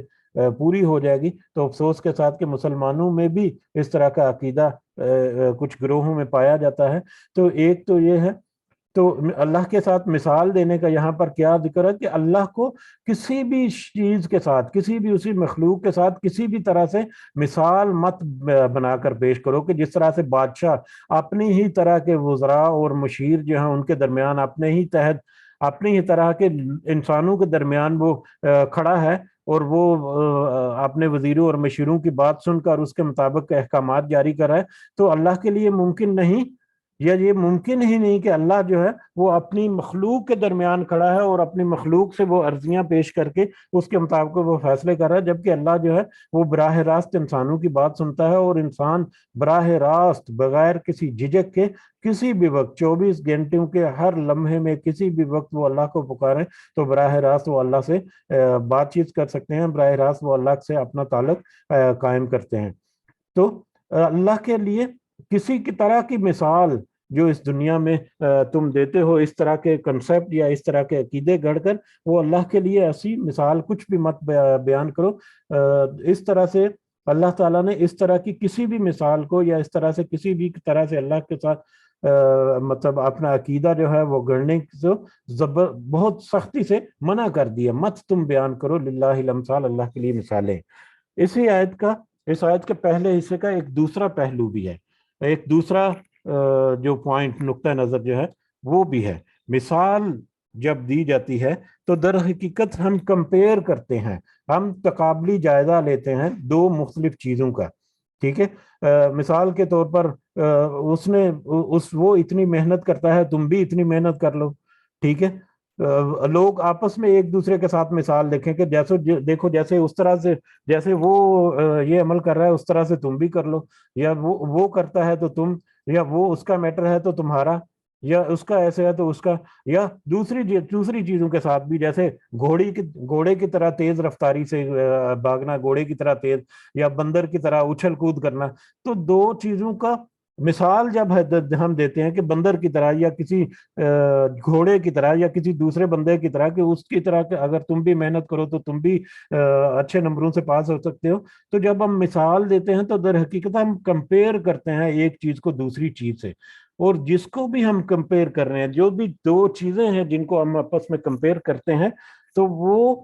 پوری ہو جائے گی۔ تو افسوس کے ساتھ کہ مسلمانوں میں بھی اس طرح کا عقیدہ کچھ گروہوں میں پایا جاتا ہے۔ تو ایک تو یہ ہے، تو اللہ کے ساتھ مثال دینے کا یہاں پر کیا ذکر ہے کہ اللہ کو کسی بھی چیز کے ساتھ، کسی بھی اسی مخلوق کے ساتھ کسی بھی طرح سے مثال مت بنا کر پیش کرو، کہ جس طرح سے بادشاہ اپنی ہی طرح کے وزراء اور مشیر جو ہیں ان کے درمیان اپنی ہی طرح کے انسانوں کے درمیان وہ کھڑا ہے، اور وہ اپنے وزیروں اور مشیروں کی بات سن کر اس کے مطابق احکامات جاری کر رہا ہے، تو اللہ کے لیے ممکن نہیں، یا یہ ممکن ہی نہیں کہ اللہ جو ہے وہ اپنی مخلوق کے درمیان کھڑا ہے اور اپنی مخلوق سے وہ عرضیاں پیش کر کے اس کے مطابق وہ فیصلے کر رہا ہے، جبکہ اللہ جو ہے وہ براہ راست انسانوں کی بات سنتا ہے، اور انسان براہ راست بغیر کسی جھجک کے کسی بھی وقت 24 گھنٹوں کے ہر لمحے میں کسی بھی وقت وہ اللہ کو پکاریں تو براہ راست وہ اللہ سے بات چیت کر سکتے ہیں، براہ راست وہ اللہ سے اپنا تعلق قائم کرتے ہیں۔ تو اللہ کے لیے کسی کی طرح کی مثال جو اس دنیا میں تم دیتے ہو، اس طرح کے کنسیپٹ یا اس طرح کے عقیدے گھڑ کر، وہ اللہ کے لیے ایسی مثال کچھ بھی مت بیان کرو۔ اس طرح سے اللہ تعالیٰ نے اس طرح کی کسی بھی مثال کو یا اس طرح سے کسی بھی طرح سے اللہ کے ساتھ مطلب اپنا عقیدہ جو ہے وہ گڑنے سے بہت سختی سے منع کر دیا، مت تم بیان کرو للہ الامثال، اللہ کے لیے مثالیں۔ اس آیت کے پہلے حصے کا ایک دوسرا پہلو بھی ہے، ایک دوسرا جو پوائنٹ، نقطہ نظر جو ہے وہ بھی ہے۔ مثال جب دی جاتی ہے تو در حقیقت ہم کمپیئر کرتے ہیں، ہم تقابلی جائزہ لیتے ہیں دو مختلف چیزوں کا، ٹھیک ہے۔ مثال کے طور پر وہ اتنی محنت کرتا ہے، تم بھی اتنی محنت کر لو، ٹھیک ہے۔ لوگ آپس میں ایک دوسرے کے ساتھ مثال دیکھیں کہ جیسے اس طرح سے جیسے وہ یہ عمل کر رہا ہے اس طرح سے تم بھی کر لو، یا وہ کرتا ہے تو تم، یا وہ اس کا میٹر ہے تو تمہارا، یا اس کا ایسے ہے تو اس کا، یا دوسری چیزوں کے ساتھ بھی، جیسے گھوڑے کی طرح تیز رفتاری سے بھاگنا، گھوڑے کی طرح تیز، یا بندر کی طرح اچھل کود کرنا۔ تو دو چیزوں کا مثال جب ہم دیتے ہیں کہ بندر کی طرح یا کسی گھوڑے کی طرح یا کسی دوسرے بندے کی طرح، کہ اس کی طرح کہ اگر تم بھی محنت کرو تو تم بھی اچھے نمبروں سے پاس ہو سکتے ہو، تو جب ہم مثال دیتے ہیں تو در حقیقت ہم کمپیئر کرتے ہیں ایک چیز کو دوسری چیز سے، اور جس کو بھی ہم کمپیئر کر رہے ہیں، جو بھی دو چیزیں ہیں جن کو ہم آپس میں کمپیئر کرتے ہیں، تو وہ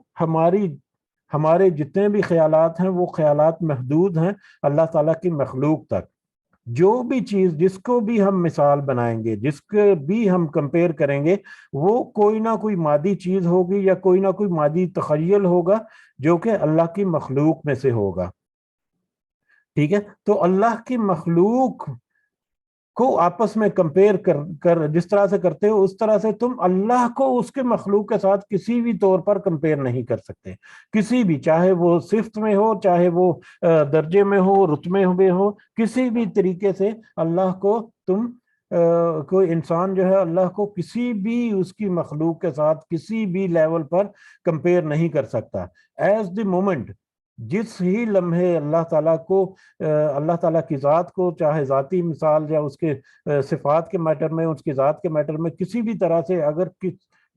ہمارے جتنے بھی خیالات ہیں وہ خیالات محدود ہیں اللہ تعالیٰ کی مخلوق تک۔ جو بھی چیز، جس کو بھی ہم مثال بنائیں گے، جس کے بھی ہم کمپیئر کریں گے، وہ کوئی نہ کوئی مادی چیز ہوگی یا کوئی نہ کوئی مادی تخیل ہوگا جو کہ اللہ کی مخلوق میں سے ہوگا، ٹھیک ہے۔ تو اللہ کی مخلوق کو آپس میں کمپیئر کر جس طرح سے کرتے ہو، اس طرح سے تم اللہ کو اس کے مخلوق کے ساتھ کسی بھی طور پر کمپیئر نہیں کر سکتے، کسی بھی، چاہے وہ صفت میں ہو، چاہے وہ درجے میں ہو، رتبے میں ہو، کسی بھی طریقے سے اللہ کو کوئی انسان جو ہے اللہ کو کسی بھی اس کی مخلوق کے ساتھ کسی بھی لیول پر کمپیئر نہیں کر سکتا۔ ایز دی مومنٹ، جس ہی لمحے اللہ تعالیٰ کی ذات کو، چاہے ذاتی مثال یا اس کے صفات کے میٹر میں، اس کی ذات کے میٹر میں کسی بھی طرح سے اگر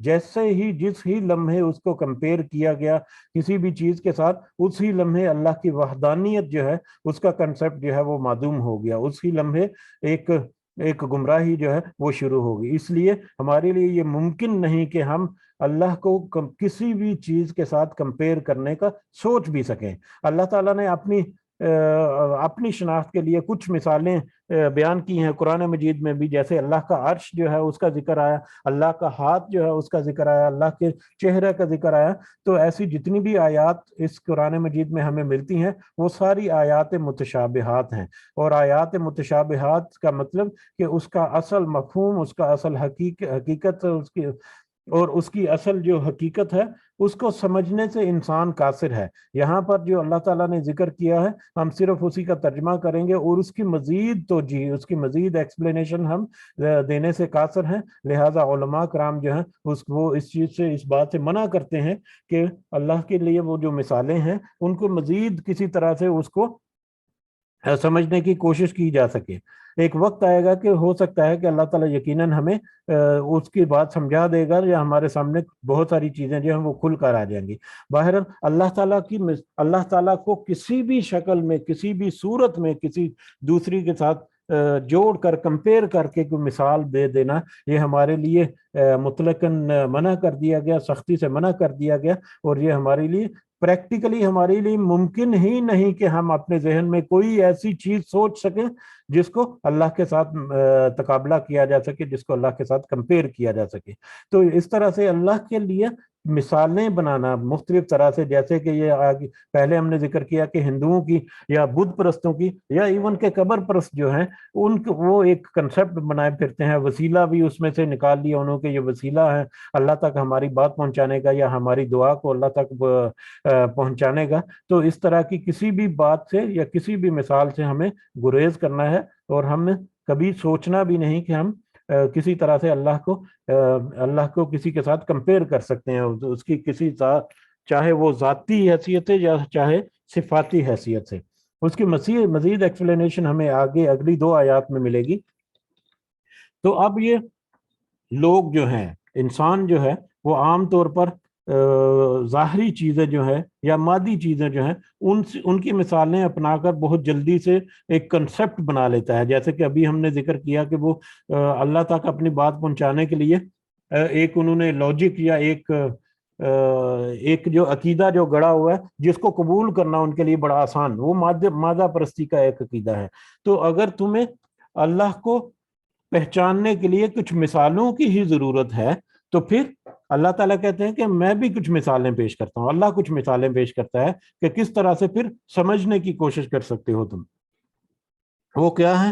جیسے ہی جس ہی لمحے اس کو کمپیئر کیا گیا کسی بھی چیز کے ساتھ، اسی لمحے اللہ کی وحدانیت جو ہے اس کا کنسپٹ جو ہے وہ معدوم ہو گیا، اسی لمحے ایک ایک گمراہی جو ہے وہ شروع ہوگی۔ اس لیے ہمارے لیے یہ ممکن نہیں کہ ہم اللہ کو کسی بھی چیز کے ساتھ کمپیئر کرنے کا سوچ بھی سکیں۔ اللہ تعالیٰ نے اپنی شناخت کے لیے کچھ مثالیں بیان کی ہیں قرآن مجید میں بھی، جیسے اللہ کا عرش جو ہے اس کا ذکر آیا، اللہ کا ہاتھ جو ہے اس کا ذکر آیا، اللہ کے چہرے کا ذکر آیا۔ تو ایسی جتنی بھی آیات اس قرآن مجید میں ہمیں ملتی ہیں وہ ساری آیات متشابہات ہیں، اور آیات متشابہات کا مطلب کہ اس کا اصل مفہوم، اس کا اصل حقیقت، اس کی اصل جو حقیقت ہے اس کو سمجھنے سے انسان قاصر ہے۔ یہاں پر جو اللہ تعالیٰ نے ذکر کیا ہے ہم صرف اسی کا ترجمہ کریں گے، اور اس کی مزید توجیہ، اس کی مزید ایکسپلینیشن ہم دینے سے قاصر ہیں۔ لہٰذا علماء کرام جو ہیں وہ اس چیز سے، اس بات سے منع کرتے ہیں کہ اللہ کے لیے وہ جو مثالیں ہیں ان کو مزید کسی طرح سے اس کو سمجھنے کی کوشش کی جا سکے۔ ایک وقت آئے گا کہ ہو سکتا ہے کہ اللہ تعالیٰ یقیناً ہمیں اس کی بات سمجھا دے گا، یا ہمارے سامنے بہت ساری چیزیں جو ہیں وہ کھل کر آ جائیں گی۔ بہرحال اللہ تعالیٰ کو کسی بھی شکل میں، کسی بھی صورت میں کسی دوسری کے ساتھ جوڑ کر، کمپیئر کر کے کوئی مثال دے دینا، یہ ہمارے لیے مطلقاً منع کر دیا گیا، سختی سے منع کر دیا گیا، اور یہ ہمارے لیے پریکٹیکلی ہمارے لیے ممکن ہی نہیں کہ ہم اپنے ذہن میں کوئی ایسی چیز سوچ سکیں جس کو اللہ کے ساتھ تقابلہ کیا جا سکے، جس کو اللہ کے ساتھ کمپیئر کیا جا سکے۔ تو اس طرح سے اللہ کے لیے مثالیں بنانا مختلف طرح سے، جیسے کہ یہ پہلے ہم نے ذکر کیا کہ ہندوؤں کی یا بدھ پرستوں کی یا ایون کے قبر پرست جو ہیں وہ ایک کنسپٹ بنائے پھرتے ہیں، وسیلہ بھی اس میں سے نکال لیا انہوں کہ یہ وسیلہ ہے اللہ تک ہماری بات پہنچانے کا، یا ہماری دعا کو اللہ تک پہنچانے کا۔ تو اس طرح کی کسی بھی بات سے یا کسی بھی مثال سے ہمیں گریز کرنا ہے، اور ہم کبھی سوچنا بھی نہیں کہ ہم کسی طرح سے اللہ کو کسی کے ساتھ کمپیئر کر سکتے ہیں، اس کی کسی چاہے وہ ذاتی حیثیت ہے یا چاہے صفاتی حیثیت سے۔ اس کی مزید ایکسپلینیشن ہمیں آگے اگلی 2 آیات میں ملے گی۔ تو اب یہ لوگ جو ہیں، انسان جو ہے وہ عام طور پر ظاہری چیزیں جو ہیں یا مادی چیزیں جو ہیں ان کی مثالیں اپنا کر بہت جلدی سے ایک کنسپٹ بنا لیتا ہے، جیسے کہ ابھی ہم نے ذکر کیا کہ وہ اللہ تک اپنی بات پہنچانے کے لیے ایک انہوں نے لاجک یا ایک جو عقیدہ جو گڑا ہوا ہے جس کو قبول کرنا ان کے لیے بڑا آسان، وہ مادہ پرستی کا ایک عقیدہ ہے۔ تو اگر تمہیں اللہ کو پہچاننے کے لیے کچھ مثالوں کی ہی ضرورت ہے تو پھر اللہ تعالیٰ کہتے ہیں کہ میں بھی کچھ مثالیں پیش کرتا ہوں۔ اللہ کچھ مثالیں پیش کرتا ہے کہ کس طرح سے پھر سمجھنے کی کوشش کر سکتے ہو تم۔ وہ کیا ہے؟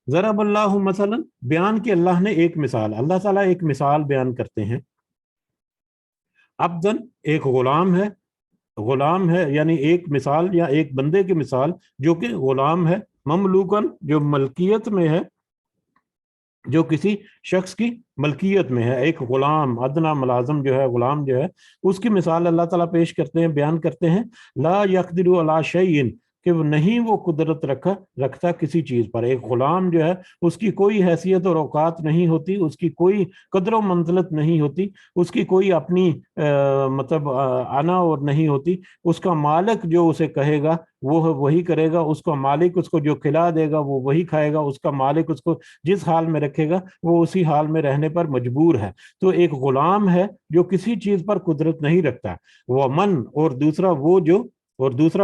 ضرب اللہ مثلا، بیان کی اللہ نے ایک مثال، اللہ تعالیٰ ایک مثال بیان کرتے ہیں۔ عبدن، ایک غلام ہے یعنی ایک مثال یا ایک بندے کی مثال جو کہ غلام ہے، مملوکن، جو ملکیت میں ہے، جو کسی شخص کی ملکیت میں ہے، ایک غلام، ادنا ملازم جو ہے، غلام جو ہے، اس کی مثال اللہ تعالیٰ پیش کرتے ہیں، بیان کرتے ہیں۔ لا یقدر علی شیء، کہ وہ نہیں وہ قدرت رکھتا کسی چیز پر۔ ایک غلام جو ہے اس کی کوئی حیثیت اور اوقات نہیں ہوتی، اس کی کوئی قدر و منزلت نہیں ہوتی، اس کی کوئی اپنی مطلب انا اور نہیں ہوتی۔ اس کا مالک جو اسے کہے گا وہ وہی کرے گا، اس کا مالک اس کو جو کھلا دے گا وہ وہی کھائے گا، اس کا مالک اس کو جس حال میں رکھے گا وہ اسی حال میں رہنے پر مجبور ہے۔ تو ایک غلام ہے جو کسی چیز پر قدرت نہیں رکھتا۔ ومن، اور دوسرا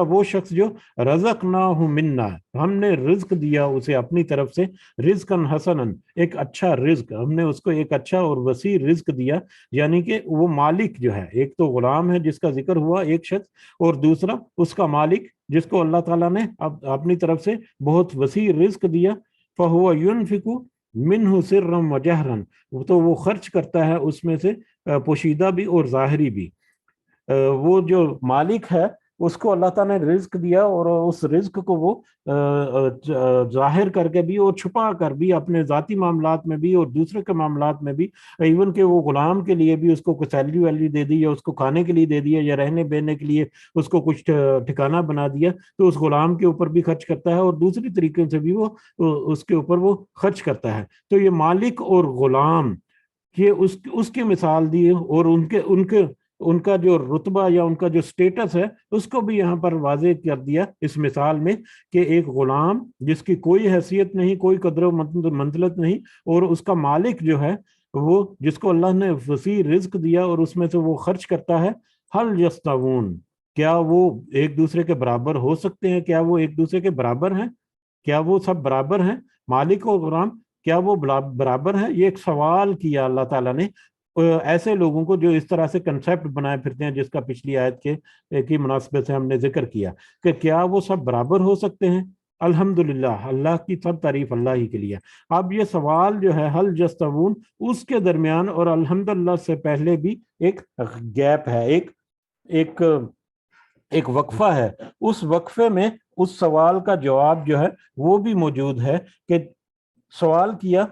وہ شخص جو رزقناہ منا، ہم نے رزق دیا اسے اپنی طرف سے، رزقن حسنن، ایک اچھا رزق، ہم نے اس کو ایک اچھا اور وسیع رزق دیا۔ یعنی کہ وہ مالک جو ہے، ایک تو غلام ہے جس کا ذکر ہوا ایک شخص، اور دوسرا اس کا مالک جس کو اللہ تعالیٰ نے اپنی طرف سے بہت وسیع رزق دیا۔ فَهُوَ يُنْفِقُ مِنْهُ سِرًّا وَجَهْرًا، تو وہ خرچ کرتا ہے اس میں سے پوشیدہ بھی اور ظاہری بھی۔ وہ جو مالک ہے اس کو اللہ تعالیٰ نے رزق دیا، اور اس رزق کو وہ ظاہر کر کے بھی اور چھپا کر بھی، اپنے ذاتی معاملات میں بھی اور دوسرے کے معاملات میں بھی، ایون کہ وہ غلام کے لیے بھی اس کو کچھ سیلری ویلری دے دی، یا اس کو کھانے کے لیے دے دیا، یا رہنے بہنے کے لیے اس کو کچھ ٹھکانہ بنا دیا، تو اس غلام کے اوپر بھی خرچ کرتا ہے، اور دوسری طریقے سے بھی وہ اس کے اوپر وہ خرچ کرتا ہے۔ تو یہ مالک اور غلام، یہ اس کی مثال دی، اور ان کا جو رتبہ یا ان کا جو سٹیٹس ہے اس کو بھی یہاں پر واضح کر دیا اس مثال میں، کہ ایک غلام جس کی کوئی حیثیت نہیں، کوئی قدر و منزلت نہیں، اور اس کا مالک جو ہے وہ جس کو اللہ نے وسیع رزق دیا اور اس میں سے وہ خرچ کرتا ہے، حل یستوون، کیا وہ ایک دوسرے کے برابر ہو سکتے ہیں؟ کیا وہ ایک دوسرے کے برابر ہیں؟ کیا وہ سب برابر ہیں؟ مالک اور غلام کیا وہ برابر ہیں؟ یہ ایک سوال کیا اللہ تعالیٰ نے ایسے لوگوں کو جو اس طرح سے کنسیپٹ بنائے پھرتے ہیں، جس کا پچھلی آیت کی مناسبت سے ہم نے ذکر کیا کہ کیا وہ سب برابر ہو سکتے ہیں؟ الحمدللہ، اللہ کی سب تعریف اللہ ہی کے لیے۔ اب یہ سوال جو ہے حل یستوون، اس کے درمیان اور الحمدللہ سے پہلے بھی ایک گیپ ہے، ایک وقفہ ہے۔ اس وقفے میں اس سوال کا جواب جو ہے وہ بھی موجود ہے، کہ سوال کیا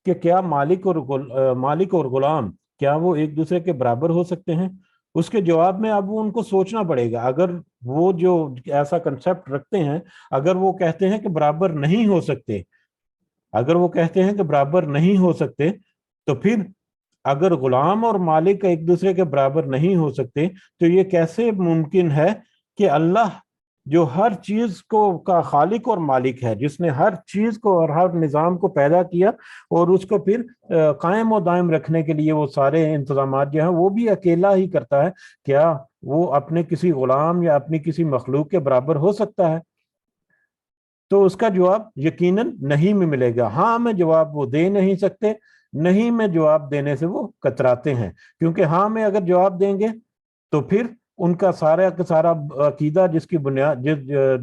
کہ کیا مالک اور غلام کیا وہ ایک دوسرے کے برابر ہو سکتے ہیں؟ اس کے جواب میں اب وہ ان کو سوچنا پڑے گا۔ اگر وہ جو ایسا کنسیپٹ رکھتے ہیں، اگر وہ کہتے ہیں کہ برابر نہیں ہو سکتے، تو پھر اگر غلام اور مالک ایک دوسرے کے برابر نہیں ہو سکتے، تو یہ کیسے ممکن ہے کہ اللہ جو ہر چیز کا خالق اور مالک ہے، جس نے ہر چیز کو اور ہر نظام کو پیدا کیا اور اس کو پھر قائم و دائم رکھنے کے لیے وہ سارے انتظامات جو ہیں وہ بھی اکیلا ہی کرتا ہے، کیا وہ اپنے کسی غلام یا اپنی کسی مخلوق کے برابر ہو سکتا ہے؟ تو اس کا جواب یقیناً نہیں میں ملے گا۔ ہاں میں جواب وہ دے نہیں سکتے، نہیں میں جواب دینے سے وہ کتراتے ہیں، کیونکہ ہاں میں اگر جواب دیں گے تو پھر ان کا سارا کا سارا عقیدہ جس کی بنیاد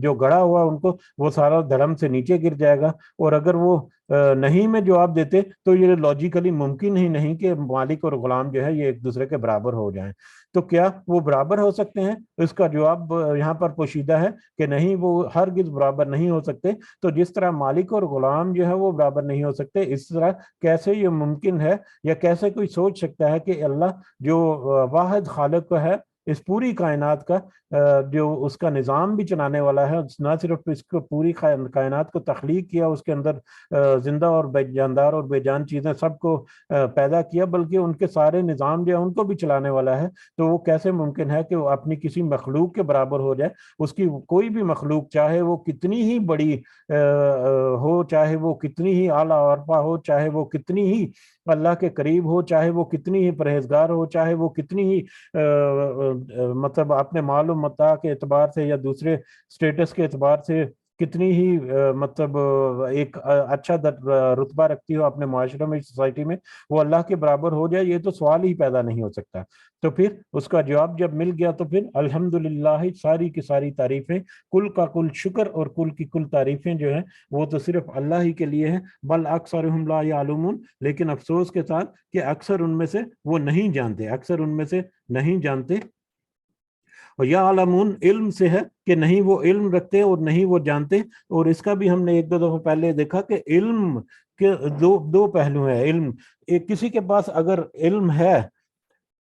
جو گڑا ہوا ان کو، وہ سارا دھرم سے نیچے گر جائے گا۔ اور اگر وہ نہیں میں جواب دیتے تو یہ لاجیکلی ممکن ہی نہیں کہ مالک اور غلام جو ہے یہ ایک دوسرے کے برابر ہو جائیں۔ تو کیا وہ برابر ہو سکتے ہیں؟ اس کا جواب یہاں پر پوشیدہ ہے کہ نہیں، وہ ہرگز برابر نہیں ہو سکتے۔ تو جس طرح مالک اور غلام جو ہے وہ برابر نہیں ہو سکتے، اس طرح کیسے یہ ممکن ہے، یا کیسے کوئی سوچ سکتا ہے کہ اللہ جو واحد خالق ہے اس پوری کائنات کا، جو اس کا نظام بھی چلانے والا ہے، نہ صرف اس کو پوری کائنات کو تخلیق کیا، اس کے اندر زندہ اور بے جاندار اور بے جان چیزیں سب کو پیدا کیا، بلکہ ان کے سارے نظام جو ہے ان کو بھی چلانے والا ہے، تو وہ کیسے ممکن ہے کہ وہ اپنی کسی مخلوق کے برابر ہو جائے؟ اس کی کوئی بھی مخلوق، چاہے وہ کتنی ہی بڑی ہو، چاہے وہ کتنی ہی اعلیٰ عرفہ ہو، چاہے وہ کتنی ہی اللہ کے قریب ہو، چاہے وہ کتنی ہی پرہیزگار ہو، چاہے وہ کتنی ہی مطلب اپنے مال و متاع کے اعتبار سے یا دوسرے سٹیٹس کے اعتبار سے کتنی ہی مطلب ایک اچھا رتبہ رکھتی ہو اپنے معاشرے میں، سوسائٹی میں، وہ اللہ کے برابر ہو جائے، یہ تو سوال ہی پیدا نہیں ہو سکتا۔ تو پھر اس کا جواب جب مل گیا تو پھر الحمدللہ، ساری کی ساری تعریفیں، کل کا کل شکر اور کل کی کل تعریفیں جو ہیں وہ تو صرف اللہ ہی کے لیے ہیں۔ بل اکثرہم لا یعلمون، لیکن افسوس کے ساتھ کہ اکثر ان میں سے وہ نہیں جانتے۔ اور یا علمون علم سے ہے کہ نہیں وہ علم رکھتے اور نہیں وہ جانتے۔ اور اس کا بھی ہم نے ایک دو دفعہ پہلے دیکھا کہ علم کے دو پہلو ہیں۔ علم، کسی کے پاس اگر علم ہے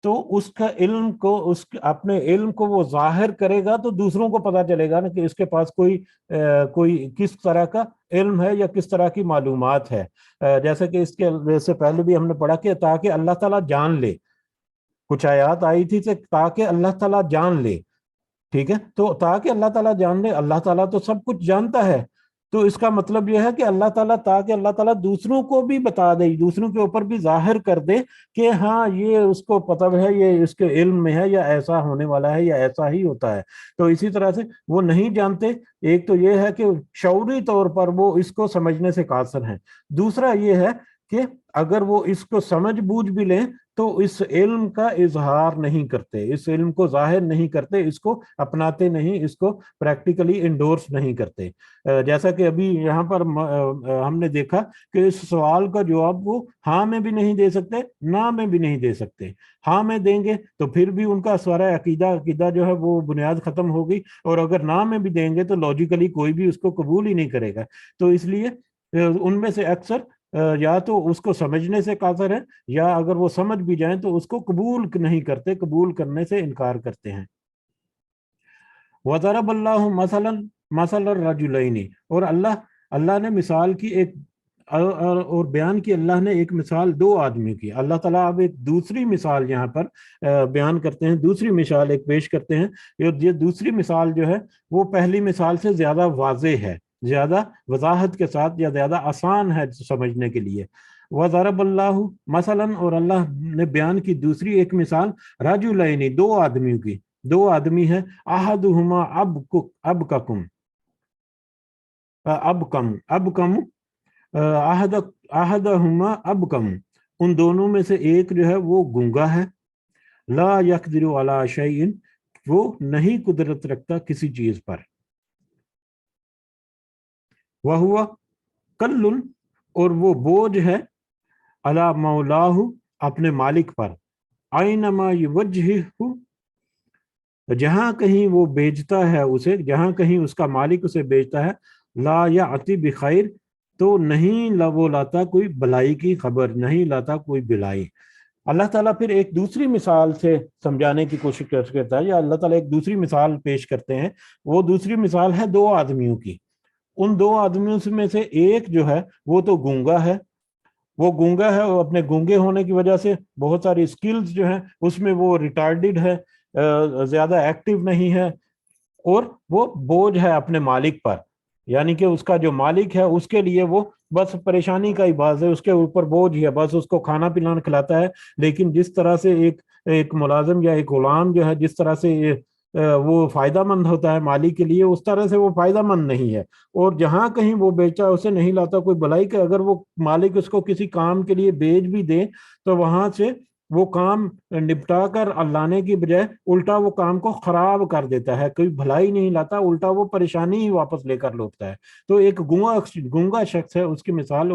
تو اس کا علم کو، اپنے علم کو وہ ظاہر کرے گا تو دوسروں کو پتا چلے گا نا کہ اس کے پاس کوئی کس طرح کا علم ہے یا کس طرح کی معلومات ہے۔ جیسے کہ اس کے سے پہلے بھی ہم نے پڑھا کہ تاکہ اللہ تعالیٰ جان لے، کچھ آیات آئی تھی کہ تاکہ اللہ تعالیٰ جان لے، ٹھیک ہے؟ تو تاکہ اللہ تعالیٰ جان لے، اللہ تعالیٰ تو سب کچھ جانتا ہے، تو اس کا مطلب یہ ہے کہ اللہ تعالیٰ، تاکہ اللہ تعالیٰ دوسروں کو بھی بتا دے، دوسروں کے اوپر بھی ظاہر کر دے کہ ہاں یہ اس کو پتہ ہے، یہ اس کے علم میں ہے، یا ایسا ہونے والا ہے، یا ایسا ہی ہوتا ہے۔ تو اسی طرح سے وہ نہیں جانتے۔ ایک تو یہ ہے کہ شعوری طور پر وہ اس کو سمجھنے سے قاصر ہیں، دوسرا یہ ہے کہ اگر وہ اس کو سمجھ بوجھ بھی لیں تو اس علم کا اظہار نہیں کرتے، اس علم کو ظاہر نہیں کرتے، اس کو اپناتے نہیں، اس کو پریکٹیکلی انڈورس نہیں کرتے۔ جیسا کہ ابھی یہاں پر ہم نے دیکھا کہ اس سوال کا جواب وہ ہاں میں بھی نہیں دے سکتے، نہ میں بھی نہیں دے سکتے۔ ہاں میں دیں گے تو پھر بھی ان کا سارا عقیدہ جو ہے وہ بنیاد ختم ہو گئی، اور اگر نہ میں بھی دیں گے تو لاجیکلی کوئی بھی اس کو قبول ہی نہیں کرے گا۔ تو اس لیے ان میں سے اکثر یا تو اس کو سمجھنے سے قاصر ہے، یا اگر وہ سمجھ بھی جائیں تو اس کو قبول نہیں کرتے، قبول کرنے سے انکار کرتے ہیں۔ وَضَرَبَ اللَّهُ مَثَلًا الرَّجُلَيْنِ، اور اللہ نے مثال کی ایک اور بیان کی اللہ نے ایک مثال دو آدمیوں کی۔ اللہ تعالیٰ اب ایک دوسری مثال یہاں پر بیان کرتے ہیں، دوسری مثال ایک پیش کرتے ہیں۔ یہ دوسری مثال جو ہے وہ پہلی مثال سے زیادہ واضح ہے، زیادہ وضاحت کے ساتھ، یا زیادہ آسان ہے سمجھنے کے لیے۔ وَضَرَبَ اللَّهُ مَثَلًا، اور اللہ نے بیان کی دوسری ایک مثال رَجُلَيْنِ، دو آدمیوں کی۔ دو آدمی ہیں، احدہما ابکم احدہما ابکم، ان دونوں میں سے ایک جو ہے وہ گونگا ہے، لا یقدر علی شیء، وہ نہیں قدرت رکھتا کسی چیز پر، وہو کل، اور وہ بوجھ ہے، علی مولاہ، اپنے مالک پر، اینما یوجہہ، جہاں کہیں وہ بیچتا ہے اسے، جہاں کہیں اس کا مالک اسے بیچتا ہے، لا یأتی بخیر، تو نہیں وہ لاتا کوئی بلائی کی خبر، نہیں لاتا کوئی بلائی۔ اللہ تعالیٰ پھر ایک دوسری مثال سے سمجھانے کی کوشش کرتا ہے، یا اللہ تعالیٰ ایک دوسری مثال پیش کرتے ہیں۔ وہ دوسری مثال ہے دو آدمیوں کی۔ ان دو آدمیوں میں سے ایک جو ہے وہ تو گونگا ہے، وہ گونگا ہے، اور اپنے گونگے ہونے کی وجہ سے بہت ساری سکلز جو ہیں اس میں وہ ریٹارڈڈ ہے، زیادہ ایکٹیو نہیں ہے، اور وہ بوجھ ہے اپنے مالک پر، یعنی کہ اس کا جو مالک ہے اس کے لیے وہ بس پریشانی کا ہی باعث ہے، اس کے اوپر بوجھ ہی ہے، بس اس کو کھانا پلانا کھلاتا ہے۔ لیکن جس طرح سے ایک ملازم یا ایک غلام جو ہے جس طرح سے وہ فائدہ مند ہوتا ہے مالک کے لیے، اس طرح سے وہ فائدہ مند نہیں ہے۔ اور جہاں کہیں وہ بیچا اسے نہیں لاتا کوئی بلائی، کہ اگر وہ مالک اس کو کسی کام کے لیے بیچ بھی دے تو وہاں سے وہ کام نپٹا کر لانے کی بجائے الٹا وہ کام کو خراب کر دیتا ہے، کوئی بھلائی نہیں لاتا، الٹا وہ پریشانی ہی واپس لے کر لوٹتا ہے۔ تو ایک گونگا شخص ہے، اس کی مثال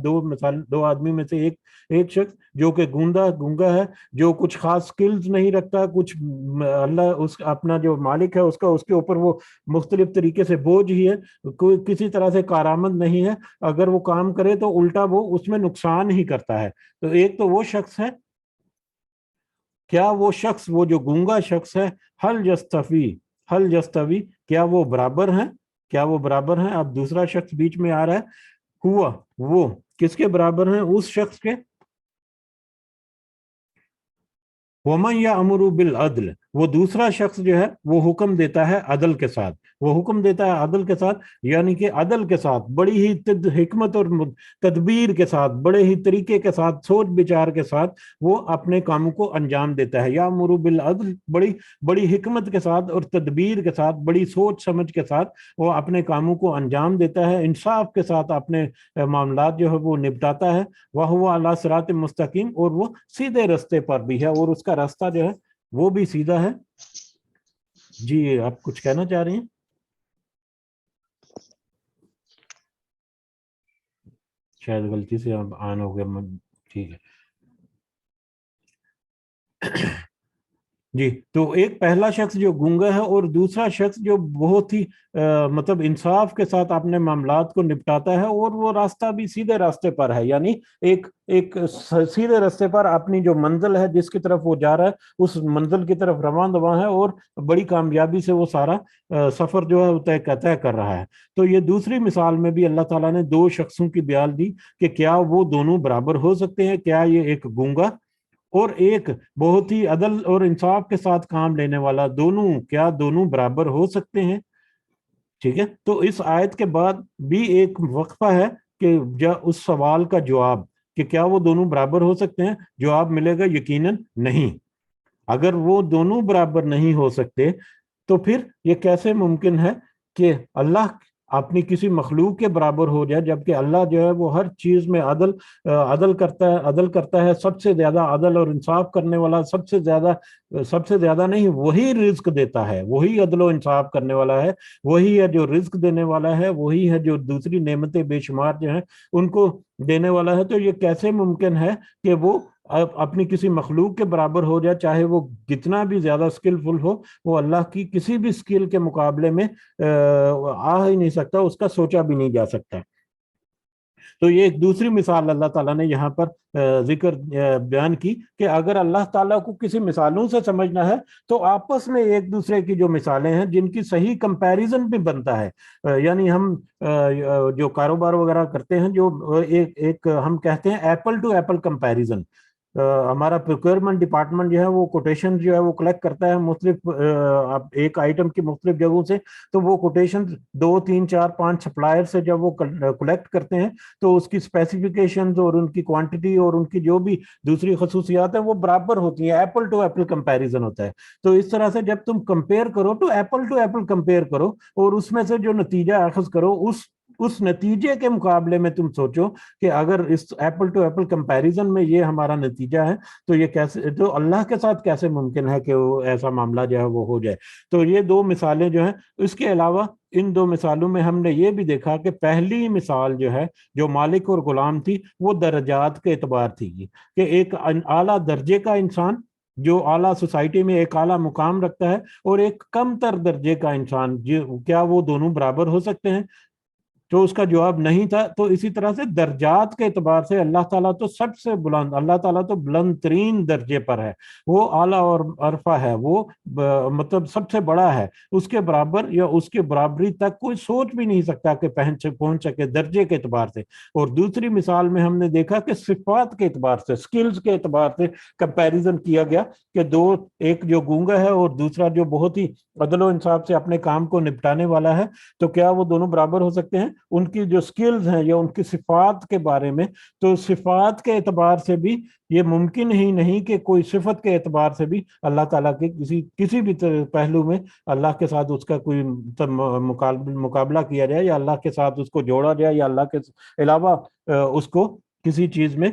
دو آدمی میں سے ایک شخص جو کہ گونگا ہے، جو کچھ خاص سکلز نہیں رکھتا، کچھ اللہ اس اپنا جو مالک ہے اس کے اوپر وہ مختلف طریقے سے بوجھ ہی ہے، کوئی کسی طرح سے کارآمد نہیں ہے، اگر وہ کام کرے تو الٹا وہ اس میں نقصان ہی کرتا ہے۔ تو ایک تو وہ شخص ہے، کیا وہ شخص، وہ جو گونگا شخص ہے، حل یستوی، کیا وہ برابر ہیں، کیا وہ برابر ہیں؟ اب دوسرا شخص بیچ میں آ رہا ہے، ہوا، وہ کس کے برابر ہیں؟ اس شخص کے، وَمَنْ يَأْمُرُ بِالْعَدْلِ، وہ دوسرا شخص جو ہے وہ حکم دیتا ہے عدل کے ساتھ، وہ حکم دیتا ہے عدل کے ساتھ، یعنی کہ عدل کے ساتھ، بڑی ہی حکمت اور تدبیر کے ساتھ، بڑے ہی طریقے کے ساتھ، سوچ بچار کے ساتھ وہ اپنے کاموں کو انجام دیتا ہے۔ یَأْمُرُ بِالْعَدْلِ، بڑی حکمت کے ساتھ اور تدبیر کے ساتھ، بڑی سوچ سمجھ کے ساتھ وہ اپنے کاموں کو انجام دیتا ہے، انصاف کے ساتھ اپنے معاملات جو ہے وہ نپٹاتا ہے۔ وَهُوَ عَلَىٰ صِرَاطٍ مُسْتَقِيمٍ، اور وہ سیدھے رستے پر بھی ہے، اور اس کا راستہ جو ہے وہ بھی سیدھا ہے۔ جی آپ کچھ کہنا چاہ رہی ہیں؟ شاید غلطی سے اب آن ہو گیا، ٹھیک ہے۔ جی، تو ایک پہلا شخص جو گونگا ہے، اور دوسرا شخص جو بہت ہی مطلب انصاف کے ساتھ اپنے معاملات کو نپٹاتا ہے، اور وہ راستہ بھی سیدھے راستے پر ہے، یعنی ایک سیدھے راستے پر اپنی جو منزل ہے جس کی طرف وہ جا رہا ہے اس منزل کی طرف رواں دواں ہے، اور بڑی کامیابی سے وہ سارا سفر جو ہے وہ طے کر رہا ہے۔ تو یہ دوسری مثال میں بھی اللہ تعالیٰ نے دو شخصوں کی بیان دی کہ کیا وہ دونوں برابر ہو سکتے ہیں، کیا یہ ایک گونگا اور ایک بہت ہی عدل اور انصاف کے ساتھ کام لینے والا، کیا دونوں برابر ہو سکتے ہیں؟ ٹھیک ہے، تو اس آیت کے بعد بھی ایک وقفہ ہے کہ اس سوال کا جواب کہ کیا وہ دونوں برابر ہو سکتے ہیں، جواب ملے گا یقیناً نہیں۔ اگر وہ دونوں برابر نہیں ہو سکتے تو پھر یہ کیسے ممکن ہے کہ اللہ اپنی کسی مخلوق کے برابر ہو جائے، جبکہ اللہ جو ہے وہ ہر چیز میں عدل کرتا ہے، سب سے زیادہ عدل اور انصاف کرنے والا، سب سے زیادہ نہیں، وہی رزق دیتا ہے، وہی عدل و انصاف کرنے والا ہے، وہی ہے جو رزق دینے والا ہے، وہی ہے جو دوسری نعمتیں بے شمار جو ہیں ان کو دینے والا ہے۔ تو یہ کیسے ممکن ہے کہ وہ اپنی کسی مخلوق کے برابر ہو جائے، چاہے وہ کتنا بھی زیادہ سکلفل ہو، وہ اللہ کی کسی بھی سکل کے مقابلے میں آ ہی نہیں سکتا، اس کا سوچا بھی نہیں جا سکتا۔ تو یہ ایک دوسری مثال اللہ تعالیٰ نے یہاں پر بیان کی کہ اگر اللہ تعالیٰ کو کسی مثالوں سے سمجھنا ہے تو آپس میں ایک دوسرے کی جو مثالیں ہیں جن کی صحیح کمپیریزن بھی بنتا ہے، یعنی ہم جو کاروبار وغیرہ کرتے ہیں، جو ایک ہم کہتے ہیں ایپل ٹو ایپل کمپیریزن، ہمارا پروکیورمنٹ ڈپارٹمنٹ جو ہے وہ کوٹیشن جو ہے وہ کلیکٹ کرتا ہے مختلف ایک آئٹم کی مختلف جگہوں سے، تو وہ کوٹیشن 2 3 4 5 سپلائر سے جب وہ کلیکٹ کرتے ہیں تو اس کی اسپیسیفیکیشنز اور ان کی کوانٹٹی اور ان کی جو بھی دوسری خصوصیات ہیں وہ برابر ہوتی ہیں، ایپل ٹو ایپل کمپیریزن ہوتا ہے۔ تو اس طرح سے جب تم کمپیئر کرو تو ایپل ٹو ایپل کمپیئر کرو، اور اس میں سے جو نتیجہ اخذ کرو اس نتیجے کے مقابلے میں تم سوچو کہ اگر اس ایپل ٹو ایپل کمپیریزن میں یہ ہمارا نتیجہ ہے تو یہ کیسے، تو اللہ کے ساتھ کیسے ممکن ہے کہ وہ ایسا معاملہ جو ہے وہ ہو جائے۔ تو یہ دو مثالیں جو ہیں، اس کے علاوہ ان دو مثالوں میں ہم نے یہ بھی دیکھا کہ پہلی مثال جو ہے جو مالک اور غلام تھی وہ درجات کے اعتبار تھی، کہ ایک اعلیٰ درجے کا انسان جو اعلیٰ سوسائٹی میں ایک اعلیٰ مقام رکھتا ہے، اور ایک کم تر درجے کا انسان، کیا وہ دونوں برابر ہو سکتے ہیں؟ تو اس کا جواب نہیں تھا۔ تو اسی طرح سے درجات کے اعتبار سے اللہ تعالیٰ تو سب سے بلند، اللہ تعالیٰ تو بلند ترین درجے پر ہے، وہ اعلیٰ اور عرفہ ہے، وہ مطلب سب سے بڑا ہے، اس کے برابر یا اس کے برابری تک کوئی سوچ بھی نہیں سکتا کہ پہنچ سکے درجے کے اعتبار سے۔ اور دوسری مثال میں ہم نے دیکھا کہ صفات کے اعتبار سے، سکلز کے اعتبار سے کمپیریزن کیا گیا کہ ایک جو گونگا ہے اور دوسرا جو بہت ہی عدل و انصاف سے اپنے کام کو نپٹانے والا ہے، تو کیا وہ دونوں برابر ہو سکتے ہیں؟ ان کی جو سکلز ہیں یا ان کی صفات کے بارے میں، تو صفات کے اعتبار سے بھی یہ ممکن ہی نہیں کہ کوئی صفت کے اعتبار سے بھی اللہ تعالیٰ کے کسی بھی پہلو میں اللہ کے ساتھ اس کا کوئی مقابلہ کیا جائے، یا اللہ کے ساتھ اس کو جوڑا جائے، یا اللہ کے علاوہ اس کو کسی چیز میں